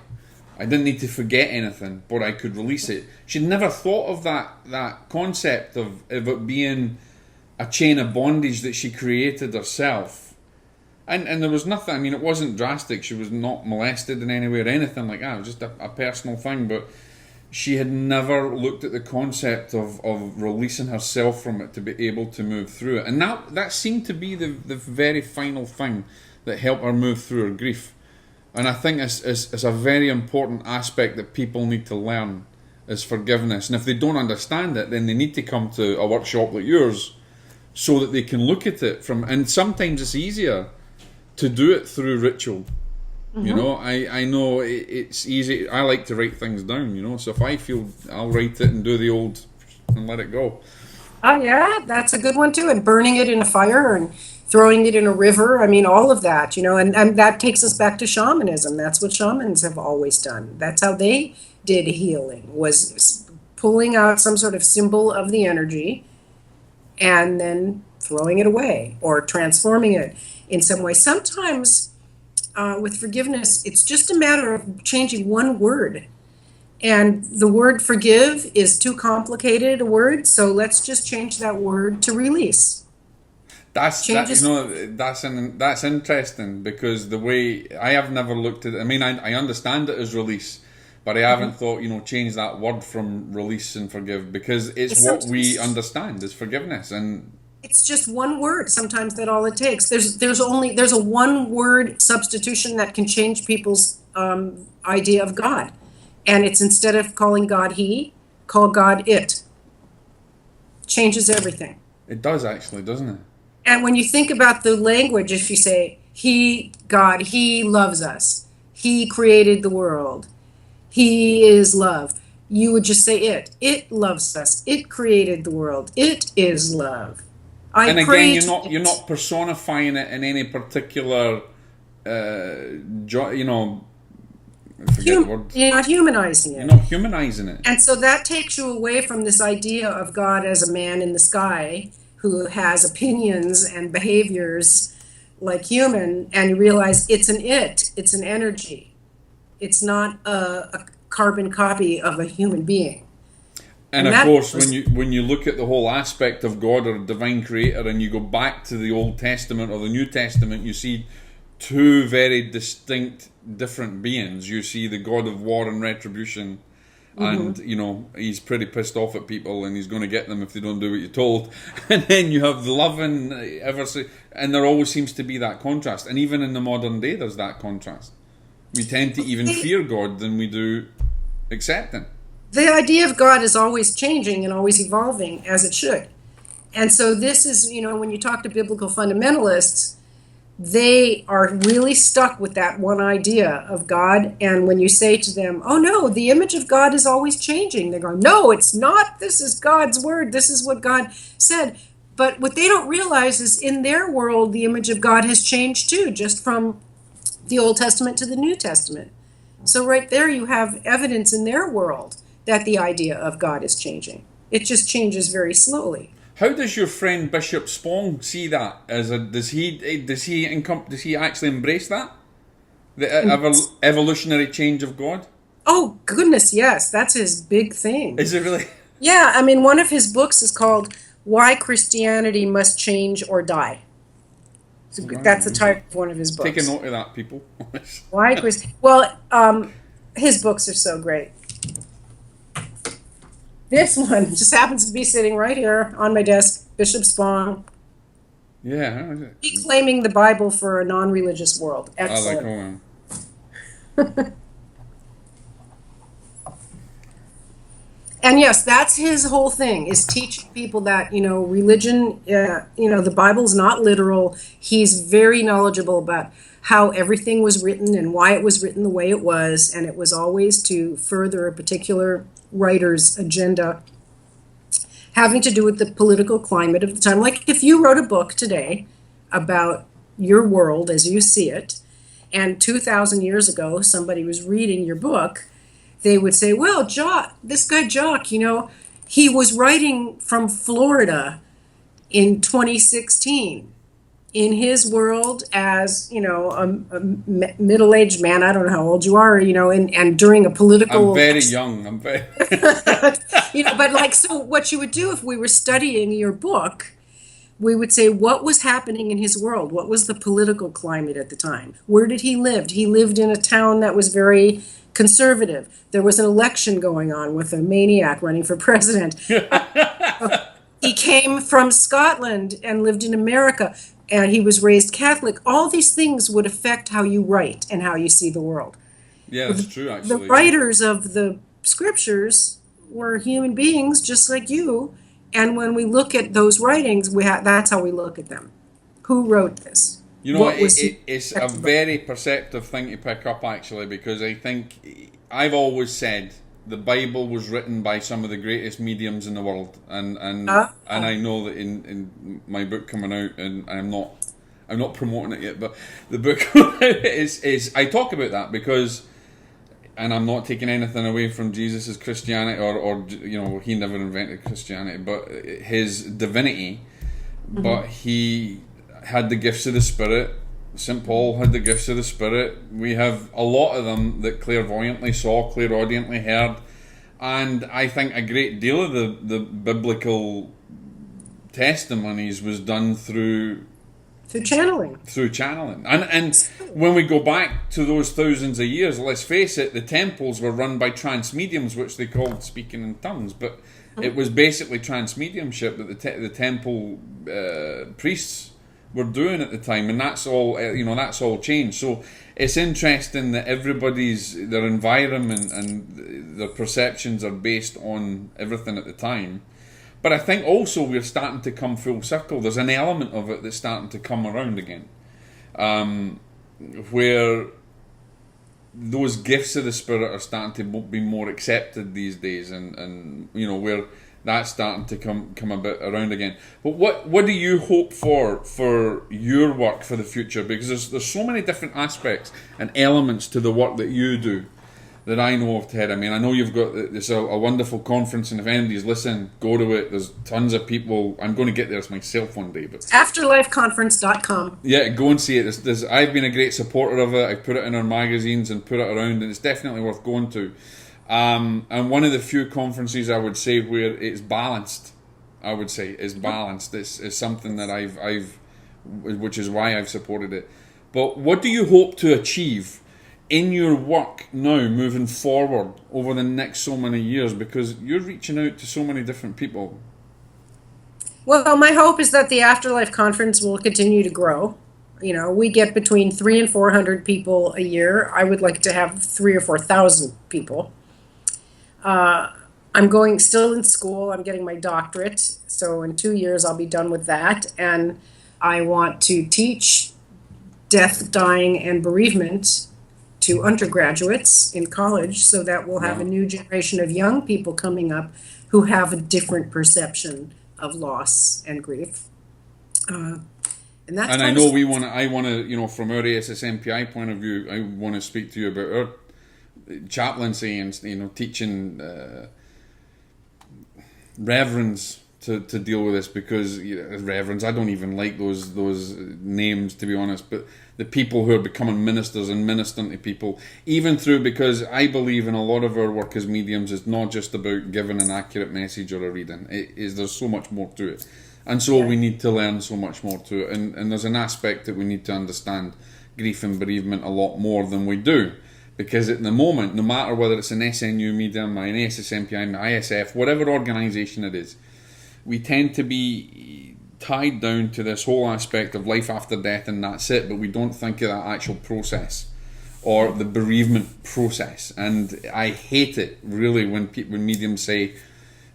I didn't need to forget anything, but I could release it. She'd never thought of that concept of it being a chain of bondage that she created herself. And there was nothing, I mean, it wasn't drastic. She was not molested in any way or anything like that. It was just a personal thing, but she had never looked at the concept of releasing herself from it to be able to move through it. And that seemed to be the very final thing that helped her move through her grief. And I think it's a very important aspect that people need to learn, is forgiveness. And if they don't understand it, then they need to come to a workshop like yours so that they can look at it from, and sometimes it's easier to do it through ritual. You know, I know it's easy. I like to write things down, you know, so if I feel, I'll write it and do the old and let it go. Oh, yeah, that's a good one too. And burning it in a fire and throwing it in a river. I mean, all of that, you know, and that takes us back to shamanism. That's what shamans have always done. That's how they did healing, was pulling out some sort of symbol of the energy and then throwing it away or transforming it in some way. Sometimes with forgiveness, it's just a matter of changing one word. And the word forgive is too complicated a word, so let's just change that word to release. That's interesting, because the way I have never looked at it, I mean, I understand it as release, but I haven't thought, you know, change that word from release and forgive, because it's what we understand as forgiveness. And it's just one word. Sometimes that's all it takes. There's a one word substitution that can change people's idea of God. And it's, instead of calling God he, call God it. Changes everything. It does actually, doesn't it? And when you think about the language, if you say he, God, he loves us, he created the world, he is love, you would just say it. It loves us. It created the world. It is love. And again, you're not personifying it in any particular, you know, You're not humanizing it. You're not humanizing it. And so that takes you away from this idea of God as a man in the sky who has opinions and behaviors like human, and you realize it's an energy. It's not a carbon copy of a human being. And of course, when you look at the whole aspect of God or divine creator, and you go back to the Old Testament or the New Testament, you see two very distinct, different beings. You see the God of war and retribution, and you know, he's pretty pissed off at people and he's going to get them if they don't do what you're told. And then you have the love and and there always seems to be that contrast. And even in the modern day, there's that contrast. We tend to even fear God than we do accept him. The idea of God is always changing and always evolving, as it should. And so this is, you know, when you talk to biblical fundamentalists, they are really stuck with that one idea of God. And when you say to them, oh no, the image of God is always changing, they go, no, it's not. This is God's word. This is what God said. But what they don't realize is, in their world, the image of God has changed too, just from the Old Testament to the New Testament. So right there you have evidence in their world that the idea of God is changing. It just changes very slowly. How does your friend Bishop Spong see that? Does he actually embrace that? The evolutionary change of God? Oh goodness, yes, that's his big thing. Is it really? Yeah, I mean, one of his books is called Why Christianity Must Change or Die. So that's the title of one of his books. Take a note of that, people. His books are so great. This one just happens to be sitting right here on my desk, Bishop Spong. Yeah. Reclaiming the Bible for a non-religious world. Excellent. I like him. And yes, that's his whole thing, is teaching people that, religion, the Bible's not literal. He's very knowledgeable about how everything was written and why it was written the way it was, and it was always to further a particular writer's agenda having to do with the political climate of the time. Like if you wrote a book today about your world as you see it, and 2,000 years ago somebody was reading your book, they would say, well, this guy Jock, he was writing from Florida in 2016 in his world as, a middle-aged man. I don't know how old you are, and during a political... I'm very young. I'm very... but so what you would do if we were studying your book, we would say, what was happening in his world? What was the political climate at the time? Where did he live? He lived in a town that was very conservative. There was an election going on with a maniac running for president. He came from Scotland and lived in America, and he was raised Catholic. All these things would affect how you write and how you see the world. Yeah, that's true, actually. The writers of the scriptures were human beings just like you, and when we look at those writings, that's how we look at them. Who wrote this? It's a very perceptive thing to pick up, actually, because I think I've always said the Bible was written by some of the greatest mediums in the world, and I know that in my book coming out, and I'm not promoting it yet, but the book is I talk about that because, and I'm not taking anything away from Jesus' Christianity or he never invented Christianity, but his divinity, but he had the gifts of the Spirit. St. Paul had the gifts of the Spirit. We have a lot of them that clairvoyantly saw, clairaudiently heard, and I think a great deal of the biblical testimonies was done through channeling. And when we go back to those thousands of years, let's face it, the temples were run by trance mediums, which they called speaking in tongues, but it was basically trance mediumship that the temple priests were doing at the time, and that's all that's all changed. So it's interesting that their environment and their perceptions are based on everything at the time. But I think also we're starting to come full circle. There's an element of it that's starting to come around again, where those gifts of the Spirit are starting to be more accepted these days, and where that's starting to come a bit around again. But what do you hope for your work for the future? Because there's so many different aspects and elements to the work that you do that I know of, Ted. I mean, I know you've got this a wonderful conference, and if anybody's listening, go to it. There's tons of people. I'm going to get there myself one day. But afterlifeconference.com. Yeah, go and see it. I've been a great supporter of it. I put it in our magazines and put it around, and it's definitely worth going to. And one of the few conferences I would say where it's balanced, It's something that which is why I've supported it. But what do you hope to achieve in your work now, moving forward over the next so many years? Because you're reaching out to so many different people. Well, my hope is that the Afterlife Conference will continue to grow. We get between 300 and 400 people a year. I would like to have 3,000 or 4,000 people. I'm still in school. I'm getting my doctorate. So in 2 years, I'll be done with that. And I want to teach death, dying, and bereavement to undergraduates in college, so that we'll have a new generation of young people coming up who have a different perception of loss and grief. And I know I want to, from our ASSMPI point of view, I want to speak to you about our chaplaincy and, teaching reverence to deal with this, because reverence, I don't even like those names, to be honest, but the people who are becoming ministers and ministering to people, even through, because I believe in a lot of our work as mediums, it's not just about giving an accurate message or a reading. There's so much more to it. And so we need to learn so much more to it. And there's an aspect that we need to understand grief and bereavement a lot more than we do. Because at the moment, no matter whether it's an SNU medium, an ASSMPI, an ISF, whatever organisation it is, we tend to be tied down to this whole aspect of life after death and that's it, but we don't think of that actual process or the bereavement process. And I hate it, really, when mediums say,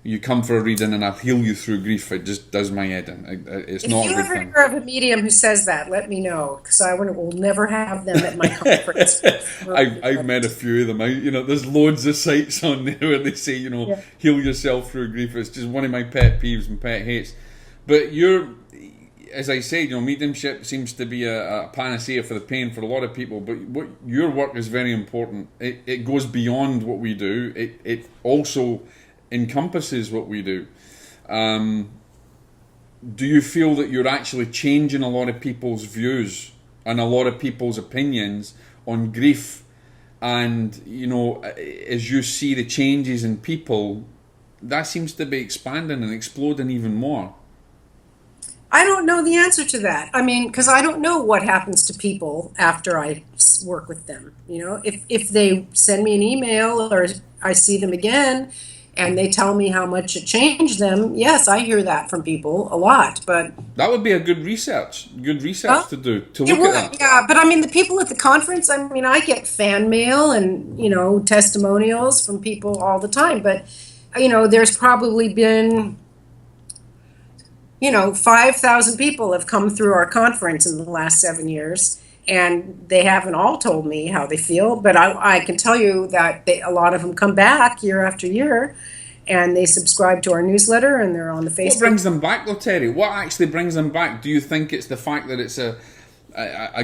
you come for a reading and I heal you through grief. It just does my head in. It's not a good thing. If you ever hear of a medium who says that, let me know, because I will never have them at my conference. I've met a few of them. There's loads of sites on there where they say, heal yourself through grief. It's just one of my pet peeves and pet hates. But as I said, mediumship seems to be a panacea for the pain for a lot of people. But your work is very important. It goes beyond what we do. It also encompasses what we do. Do you feel that you're actually changing a lot of people's views and a lot of people's opinions on grief? And, as you see the changes in people, that seems to be expanding and exploding even more. I don't know the answer to that. I mean, because I don't know what happens to people after I work with them. If they send me an email or I see them again, and they tell me how much it changed them, yes, I hear that from people a lot. But that would be a good research to do, to look at that. Yeah, but I mean, the people at the conference, I get fan mail and, testimonials from people all the time. But, there's probably been, 5,000 people have come through our conference in the last 7 years. And they haven't all told me how they feel, but I can tell you that a lot of them come back year after year, and they subscribe to our newsletter, and they're on the Facebook. What brings them back, though, Terri? What actually brings them back? Do you think it's the fact that it's a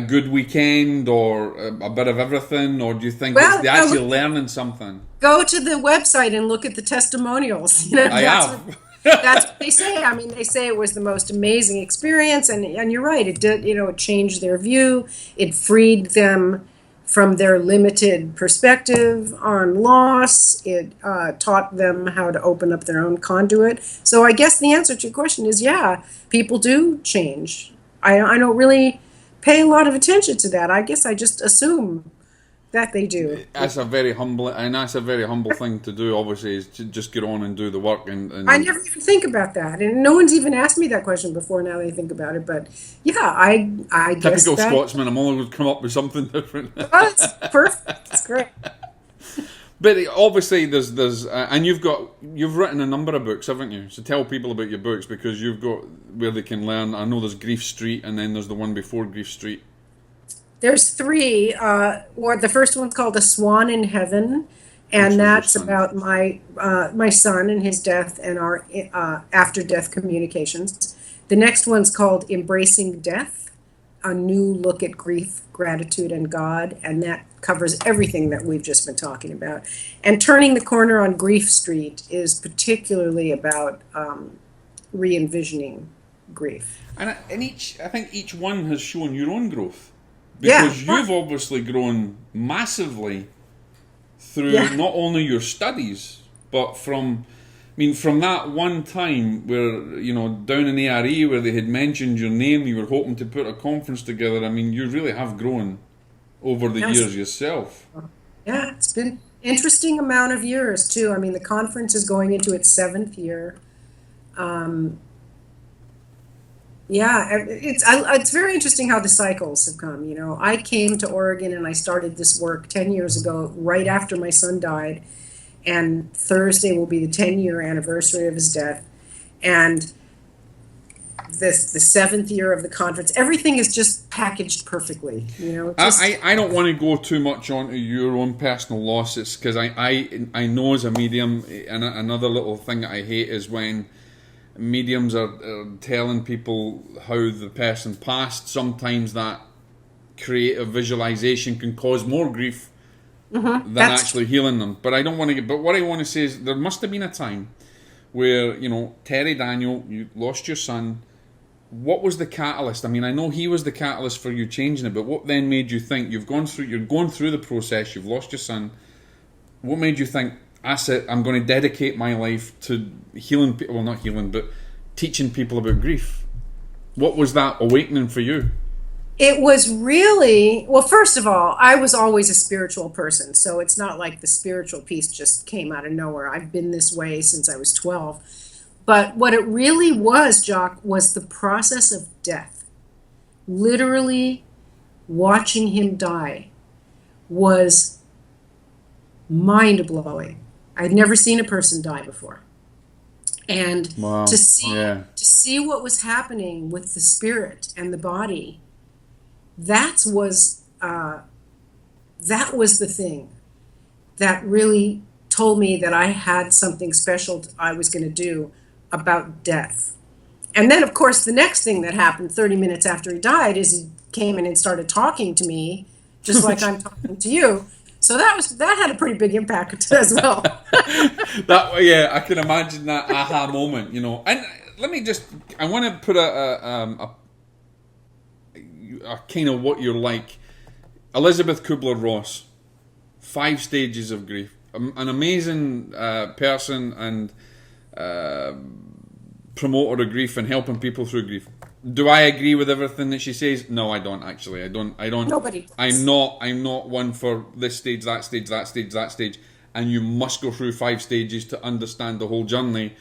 good weekend, or a bit of everything, or do you think they're actually learning something? Go to the website and look at the testimonials. I have. That's what they say. They say it was the most amazing experience, and you're right. It did. It changed their view. It freed them from their limited perspective on loss. It taught them how to open up their own conduit. So I guess the answer to your question is, yeah, people do change. I don't really pay a lot of attention to that. I guess I just assume that they do. That's a very humble thing to do, obviously, is to just get on and do the work. And I never even think about that, and no one's even asked me that question before. Now they think about it, but yeah, I guess typical Scotsman. I'm always come up with something different. Oh, it's perfect. It's great. But obviously, there's and you've written a number of books, haven't you? So tell people about your books, because you've got where they can learn. I know there's Grief Street, and then there's the one before Grief Street. There's 3. The first one's called A Swan in Heaven, and that's about my son and his death and our after-death communications. The next one's called Embracing Death, A New Look at Grief, Gratitude, and God, and that covers everything that we've just been talking about. And Turning the Corner on Grief Street is particularly about re-envisioning grief. And I think each one has shown your own growth. Because you've obviously grown massively through not only your studies, but from that one time where, down in the ARE where they had mentioned your name, you were hoping to put a conference together. You really have grown over the years yourself. Yeah, it's been an interesting amount of years, too. The conference is going into its 7th year. It's very interesting how the cycles have come. I came to Oregon and I started this work 10 years ago, right after my son died, and Thursday will be the 10-year anniversary of his death. And the 7th year of the conference, everything is just packaged perfectly. I don't want to go too much onto your own personal losses, because I know as a medium, and another little thing that I hate is when mediums are telling people how the person passed. Sometimes that creative visualization can cause more grief than actually healing them. But I don't want to but what I want to say is there must have been a time where, Terri Daniel, you lost your son. What was the catalyst? I know he was the catalyst for you changing it, but what then made you think you're going through the process, you've lost your son. What made you think, that's it, I'm going to dedicate my life to healing people, well, not healing, but teaching people about grief? What was that awakening for you? It was really, well, first of all, I was always a spiritual person, so it's not like the spiritual piece just came out of nowhere. I've been this way since I was 12. But what it really was, Jock, was the process of death. Literally watching him die was mind-blowing. I'd never seen a person die before. And Wow. Yeah. to see what was happening with the spirit and the body, that was that was the thing that really told me that I had something special I was going to do about death. And then, of course, the next thing that happened 30 minutes after he died is he came in and started talking to me, just like I'm talking to you. So that had a pretty big impact as well. Yeah, I can imagine that aha moment, you know. And let me just, I want to put a kind of what you're like. Elizabeth Kubler-Ross, 5 stages of grief. An amazing person and promoter of grief and helping people through grief. Do I agree with everything that she says? No, I don't actually. I don't. Nobody does. I'm not one for this stage, that stage, that stage, that stage. And you must go through 5 stages to understand the whole journey,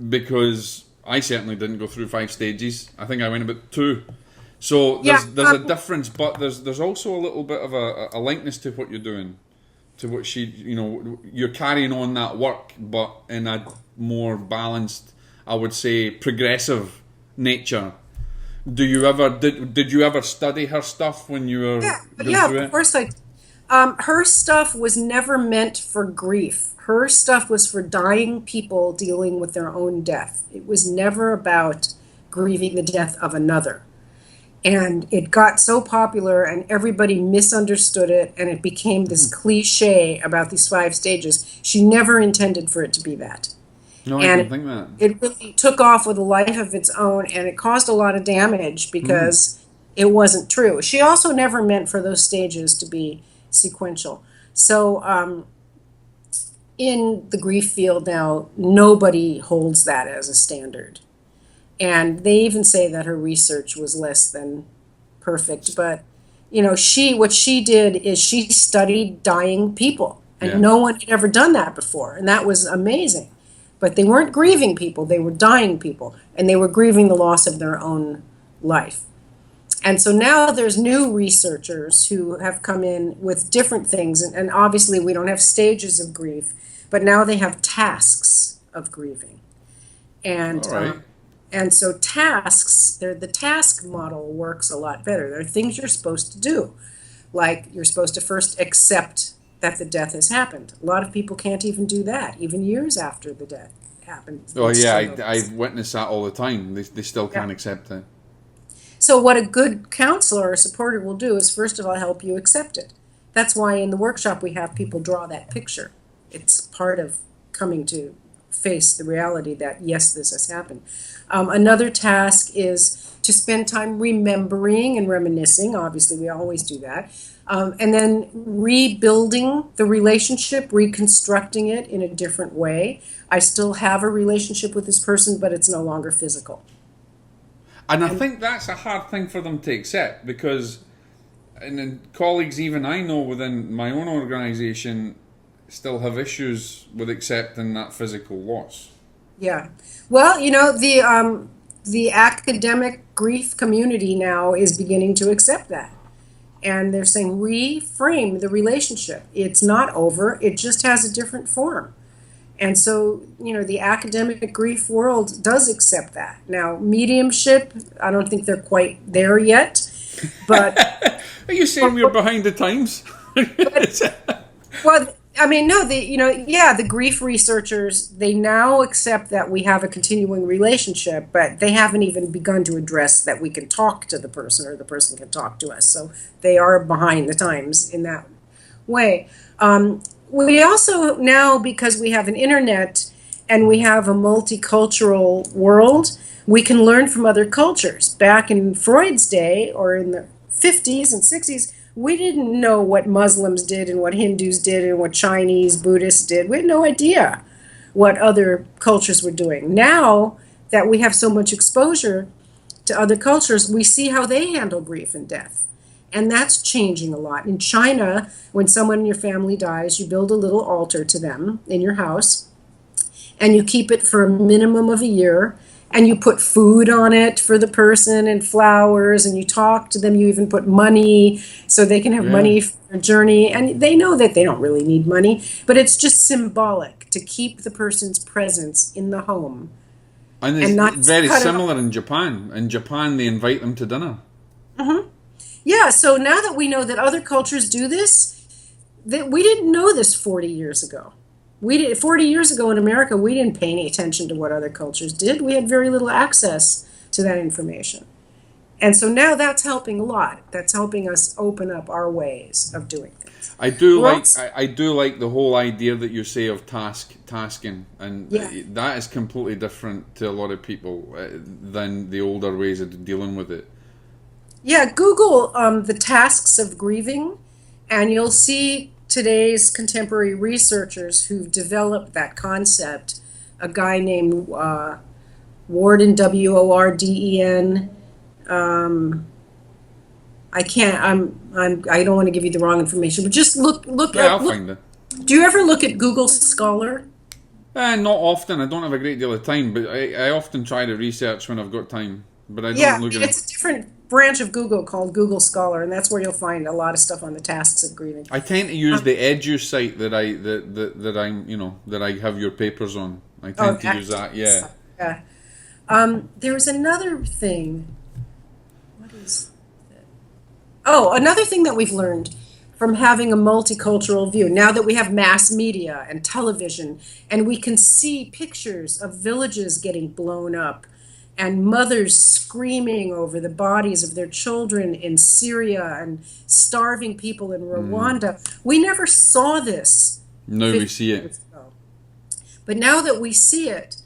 because I certainly didn't go through 5 stages. I think I went about 2. So there's a difference, but there's also a little bit of a likeness to what you're doing, to what she, you know, you're carrying on that work, but in a more balanced, I would say, progressive nature. Do you ever did you ever study her stuff when you were going through it? Of course her stuff was never meant for grief. Her stuff was for dying people dealing with their own death. It was never about grieving the death of another. And it got so popular and everybody misunderstood it, and it became this cliche about these 5 stages. She never intended for it to be that. No, I don't think that. It really took off with a life of its own, and it caused a lot of damage because it wasn't true. She also never meant for those stages to be sequential. So in the grief field now, nobody holds that as a standard. And they even say that her research was less than perfect. But, you know, what she did is she studied dying people. And no one had ever done that before. And that was amazing. But they weren't grieving people. They were dying people. And they were grieving the loss of their own life. And so now there's new researchers who have come in with different things. And obviously we don't have stages of grief. But now they have tasks of grieving. And and so tasks, the task model works a lot better. There are things you're supposed to do. Like you're supposed to first accept that the death has happened. A lot of people can't even do that, even years after the death happened. Oh yeah, I witness that all the time. They still can't accept it. So what a good counselor or supporter will do is first of all help you accept it. That's why in the workshop we have people draw that picture. It's part of coming to face the reality that yes, this has happened. Another task is to spend time remembering and reminiscing. Obviously, we always do that. And then rebuilding the relationship, reconstructing it in a different way. I still have a relationship with this person, but it's no longer physical. And I think that's a hard thing for them to accept, because, and then colleagues even I know within my own organisation still have issues with accepting that physical loss. Yeah. Well, you know, the academic grief community now is beginning to accept that. And they're saying reframe the relationship. It's not over. It just has a different form. And so, you know, the academic grief world does accept that. Now, mediumship, I don't think they're quite there yet. But are you saying we're behind the times? Well, I mean, no, the grief researchers, they now accept that we have a continuing relationship, but they haven't even begun to address that we can talk to the person or the person can talk to us. So they are behind the times in that way. We also now, because we have an internet and we have a multicultural world, we can learn from other cultures. Back in Freud's day, or in the 50s and 60s, we didn't know what Muslims did and what Hindus did and what Chinese Buddhists did. We had no idea what other cultures were doing. Now that we have so much exposure to other cultures, we see how they handle grief and death. And that's changing a lot. In China, when someone in your family dies, you build a little altar to them in your house, and you keep it for a minimum of a year, and you put food on it for the person and flowers, and you talk to them. You even put money so they can have Yeah. money for their journey. And they know that they don't really need money, but it's just symbolic to keep the person's presence in the home And it's and not very cut it off. similar in Japan. In Japan, they invite them to dinner. Yeah, so now that we know that other cultures do this, that we didn't know this 40 years ago. 40 years ago in America, we didn't pay any attention to what other cultures did. We had very little access to that information. And so now that's helping a lot. That's helping us open up our ways of doing things. I do We're like also, I do like the whole idea that you say of tasking, and yeah, that is completely different to a lot of people than the older ways of dealing with it. yeah. Google the tasks of grieving, and you'll see today's contemporary researchers who've developed that concept. A guy named Warden, Worden. I can't. I don't want to give you the wrong information, but just look Yeah, up. I'll find it. Do you ever look at Google Scholar? Not often. I don't have a great deal of time, but I often try to research when I've got time. But I Yeah, don't look at it's a different branch of Google called Google Scholar, and that's where you'll find a lot of stuff on the tasks of grieving. I tend to use the Edu site that I'm that I have your papers on. I tend to use that. Yeah. Yeah. There was another thing. What is it? Oh, another thing that we've learned from having a multicultural view, now that we have mass media and television, and we can see pictures of villages getting blown up and mothers screaming over the bodies of their children in Syria and starving people in Rwanda. We never saw this Now we 50 see it. years ago. But now that we see it,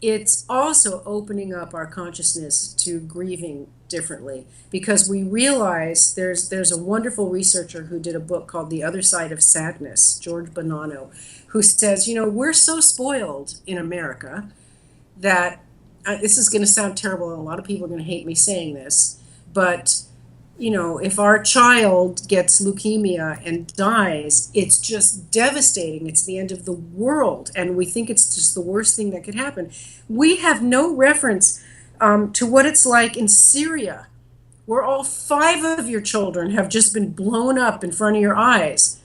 it's also opening up our consciousness to grieving differently, because we realize there's a wonderful researcher who did a book called The Other Side of Sadness, George Bonanno, who says, we're so spoiled in America that this is going to sound terrible, and a lot of people are going to hate me saying this, but if our child gets leukemia and dies, it's just devastating. It's the end of the world, and we think it's just the worst thing that could happen. We have no reference to what it's like in Syria, where all 5 of your children have just been blown up in front of your eyes.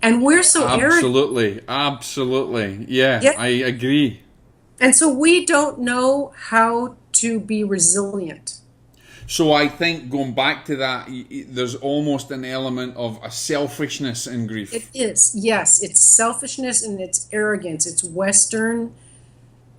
And we're so arrogant. Absolutely. Yeah, Yeah. I agree. And so we don't know how to be resilient. So I think going back to that, there's almost an element of a selfishness in grief. It is, yes. It's selfishness and it's arrogance. It's Western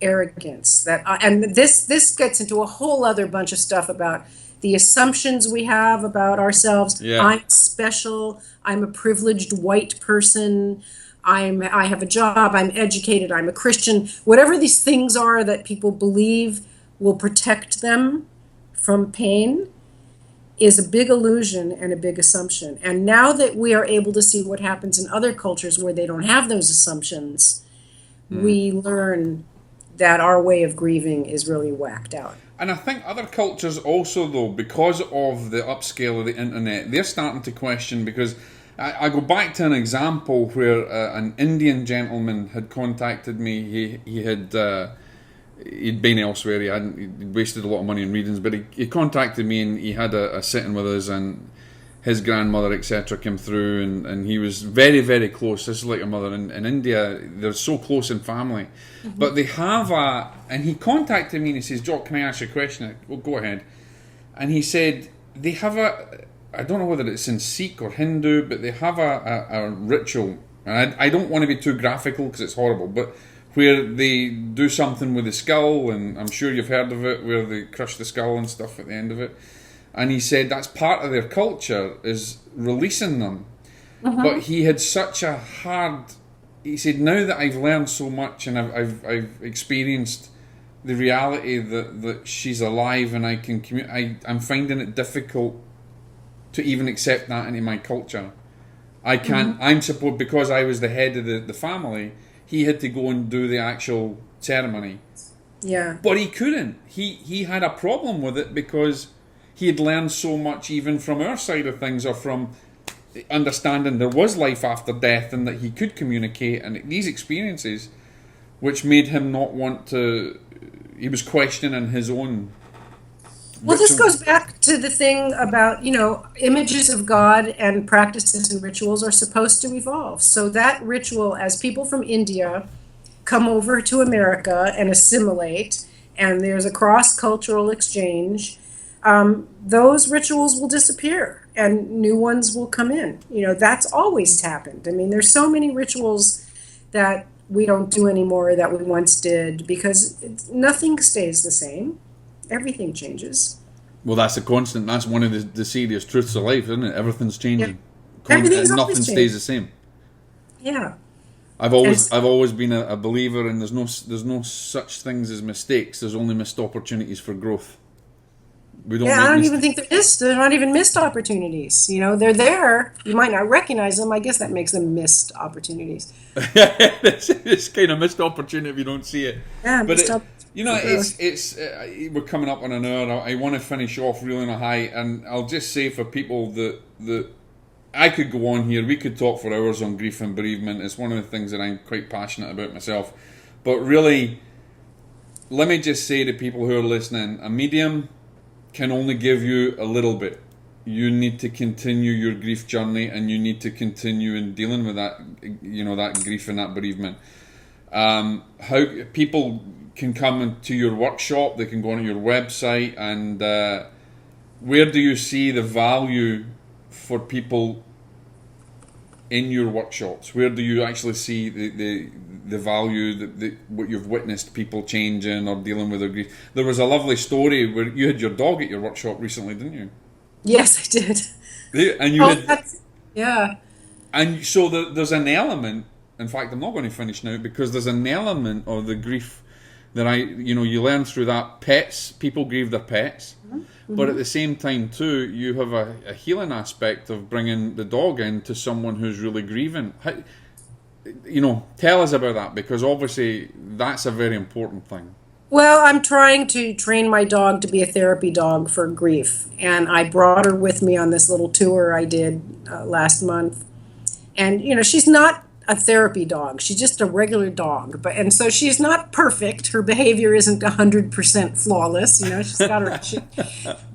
arrogance. And this gets into a whole other bunch of stuff about the assumptions we have about ourselves. Yeah. I'm special. I'm a privileged white person. I have a job. I'm educated. I'm a Christian. Whatever these things are that people believe will protect them from pain is a big illusion and a big assumption. And now that we are able to see what happens in other cultures where they don't have those assumptions, we learn that our way of grieving is really whacked out. And I think other cultures also, though, because of the upscale of the internet, they're starting to question, because I go back to an example where an Indian gentleman had contacted me. He'd been elsewhere. He'd wasted a lot of money in readings, but he contacted me, and he had a sitting with us, and his grandmother, etc., came through, and he was very, very close. This is like a mother. In India, they're so close in family. Mm-hmm. But they have and he contacted me and he says, "Jock, can I ask you a question?" Well, go ahead. And he said, they have I don't know whether it's in Sikh or Hindu, but they have a ritual. And I don't want to be too graphical because it's horrible, but where they do something with the skull, and I'm sure you've heard of it, where they crush the skull and stuff at the end of it. And he said that's part of their culture, is releasing them. Uh-huh. But he had such a hard... He said, now that I've learned so much and I've experienced the reality that she's alive and I can I'm finding it difficult to even accept that into my culture. I can't... Mm-hmm. I'm supposed... Because I was the head of the family, he had to go and do the actual ceremony. Yeah. But he couldn't. He had a problem with it because he had learned so much even from our side of things, or from understanding there was life after death and that he could communicate, and these experiences which made him not want to he was questioning his own. Well, this goes back to the thing about, images of God and practices and rituals are supposed to evolve. So that ritual, as people from India come over to America and assimilate, and there's a cross-cultural exchange, those rituals will disappear and new ones will come in. That's always happened. I mean, there's so many rituals that we don't do anymore that we once did because nothing stays the same. Everything changes. Well, that's a constant. That's one of the serious truths of life, isn't it? Everything's changing. Yeah. Everything's nothing always stays the same. Yeah. I've always been a believer in there's no such things as mistakes. There's only missed opportunities for growth. We don't. Yeah, I don't even think they're not even missed opportunities. They're there. You might not recognize them. I guess that makes them missed opportunities. it's kind of missed opportunity if you don't see it. Yeah, but it's we're coming up on an hour. I want to finish off really on a high, and I'll just say for people that I could go on here. We could talk for hours on grief and bereavement. It's one of the things that I'm quite passionate about myself. But really, let me just say to people who are listening, a medium can only give you a little bit. You need to continue your grief journey, and you need to continue in dealing with that, that grief and that bereavement. How people can come into your workshop, they can go on your website, and where do you see the value for people in your workshops? Where do you actually see the value, what you've witnessed people changing or dealing with their grief? There was a lovely story where you had your dog at your workshop recently, didn't you? Yes, I did. And you yeah. And so there's an element. In fact, I'm not going to finish now because there's an element of the grief that you learn through that. People grieve their pets. Mm-hmm. But at the same time too, you have a healing aspect of bringing the dog in to someone who's really grieving. Tell us about that, because obviously that's a very important thing. Well, I'm trying to train my dog to be a therapy dog for grief, and I brought her with me on this little tour I did last month. And she's not a therapy dog; she's just a regular dog. And so she's not perfect. Her behavior isn't 100% flawless. She's got her shit.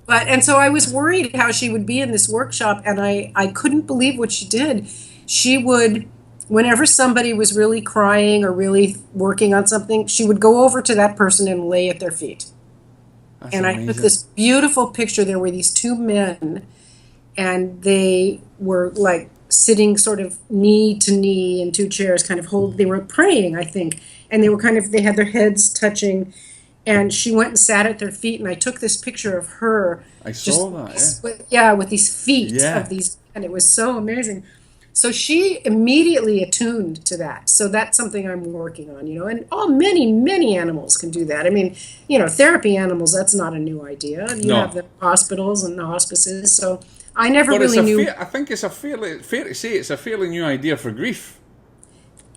And so I was worried how she would be in this workshop, and I couldn't believe what she did. She would, whenever somebody was really crying or really working on something, she would go over to that person and lay at their feet. That's amazing. I took this beautiful picture. There were these two men, and they were like sitting sort of knee to knee in two chairs, they were praying, I think, and they had their heads touching, and she went and sat at their feet, and I took this picture of her. I saw that, with these feet of these, and it was so amazing. So she immediately attuned to that. So that's something I'm working on, and many, many animals can do that. I mean, therapy animals, that's not a new idea. You have the hospitals and the hospices, so I never really knew. I think it's fair to say it's a fairly new idea for grief.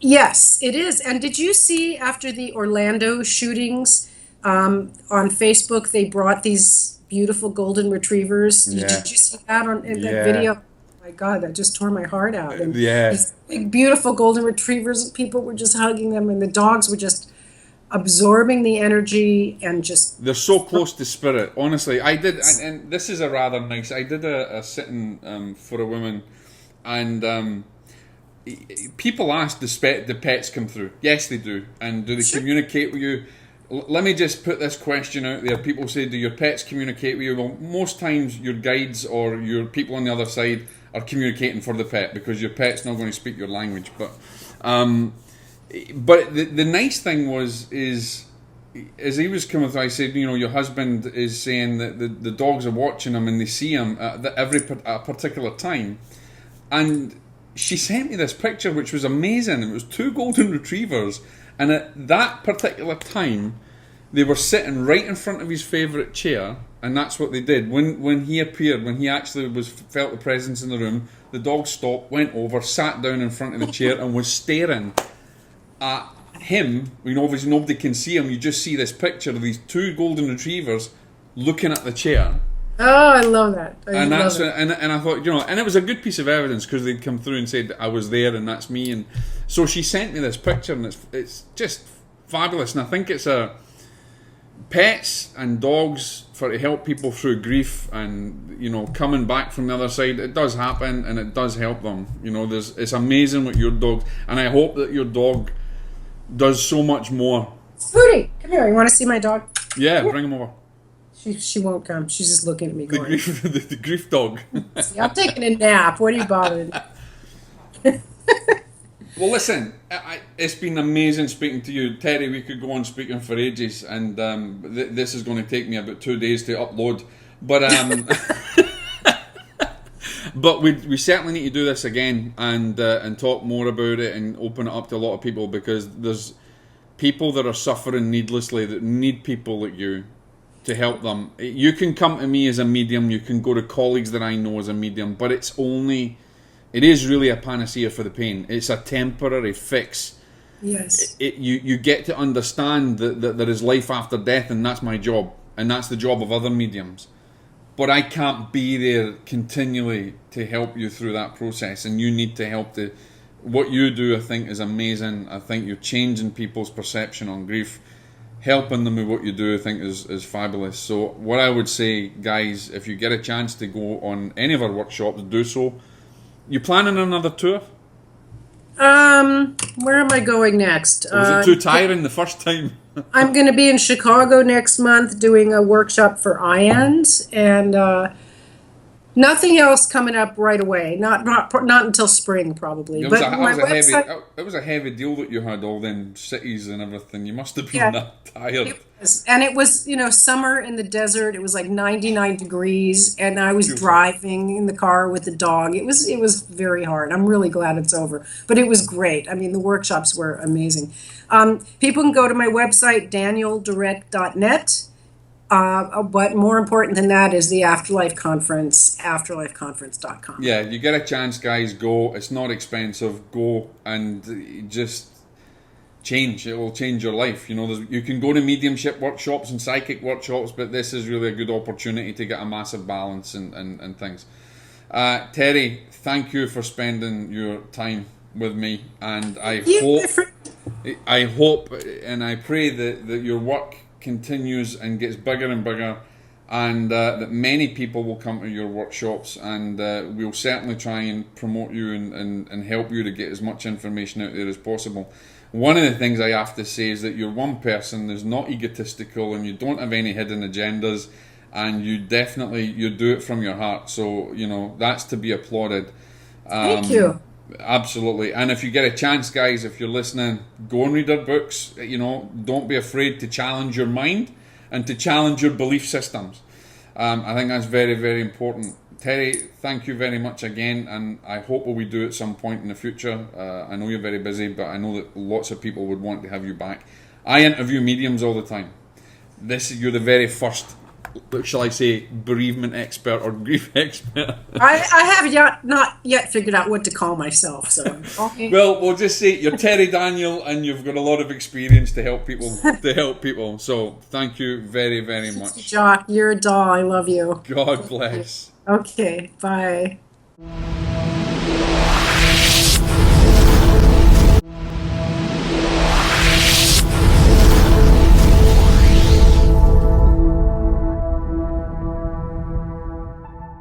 Yes, it is. And did you see after the Orlando shootings on Facebook, they brought these beautiful golden retrievers? Yeah. Did you see that in that video? Oh my God, that just tore my heart out. And yeah. These big, beautiful golden retrievers, people were just hugging them, and the dogs were just absorbing the energy and just... They're so close to spirit. Honestly, I did, and this is a rather nice... I did a sitting for a woman, and people ask, do pets come through? Yes, they do. And do they communicate with you? Let me just put this question out there. People say, do your pets communicate with you? Well, most times your guides or your people on the other side are communicating for the pet, because your pet's not going to speak your language. But the nice thing is as he was coming through, I said, your husband is saying that the dogs are watching him and they see him at a particular time. And she sent me this picture, which was amazing. It was two golden retrievers, and at that particular time, they were sitting right in front of his favourite chair, and that's what they did. When he appeared, when he actually felt the presence in the room, the dog stopped, went over, sat down in front of the chair, and was staring at him. Obviously nobody can see him. You just see this picture of these two golden retrievers looking at the chair. Oh, I love that. And I thought, and it was a good piece of evidence, because they'd come through and said I was there and that's me. And so she sent me this picture, and it's just fabulous. And I think it's pets and dogs for to help people through grief and, you know, coming back from the other side. It does happen and it does help them. You know, it's amazing what your dog, and I hope that your dog does so much more. Spooty, come here. You want to see my dog? Yeah, bring him over. She won't come. She's just looking at me going. The grief dog. See, I'm taking a nap. What are you bothering? Well, listen, it's been amazing speaking to you. Terry, we could go on speaking for ages, and this is going to take me about 2 days to upload. But but we certainly need to do this again and talk more about it and open it up to a lot of people, because there's people that are suffering needlessly that need people like you to help them. You can come to me as a medium, you can go to colleagues that I know as a medium, but it is really a panacea for the pain. It's a temporary fix. Yes. You get to understand that there is life after death, and that's my job, and that's the job of other mediums. But I can't be there continually to help you through that process, and you need to help to. What you do, I think, is amazing. I think you're changing people's perception on grief. Helping them with what you do, I think, is fabulous. So what I would say, guys, if you get a chance to go on any of our workshops, do so. You planning another tour? Where am I going next? Was it too tiring the first time? I'm going to be in Chicago next month doing a workshop for IANDS, and nothing else coming up right away. Not until spring, probably. It was a heavy deal that you had, all them cities and everything. You must have been that tired. And it was, summer in the desert. It was like 99 degrees, and I was driving in the car with the dog. It was very hard. I'm really glad it's over, but it was great. I mean, the workshops were amazing. People can go to my website, danieldirect.net. But more important than that is the Afterlife Conference, afterlifeconference.com. Yeah, you get a chance, guys, go. It's not expensive. Go and just change. It will change your life. You can go to mediumship workshops and psychic workshops, but this is really a good opportunity to get a massive balance and things. Terry, thank you for spending your time with me, and I hope and I pray that your work continues and gets bigger and bigger, and that many people will come to your workshops, and we'll certainly try and promote you and help you to get as much information out there as possible. One of the things I have to say is that you're one person that's not egotistical, and you don't have any hidden agendas, and you do it from your heart, so that's to be applauded. Thank you. Absolutely. And if you get a chance, guys, if you're listening, go and read our books. Don't be afraid to challenge your mind and to challenge your belief systems. I think that's very, very important. Terry, thank you very much again, and I hope we do at some point in the future. I know you're very busy, but I know that lots of people would want to have you back. I interview mediums all the time. You're the very first, shall I say, bereavement expert or grief expert. I have not yet figured out what to call myself. So okay. Well, we'll just say you're Terri Daniel, and you've got a lot of experience to help people. So thank you very, very much. Jock, you're a doll. I love you. God bless. Okay, bye.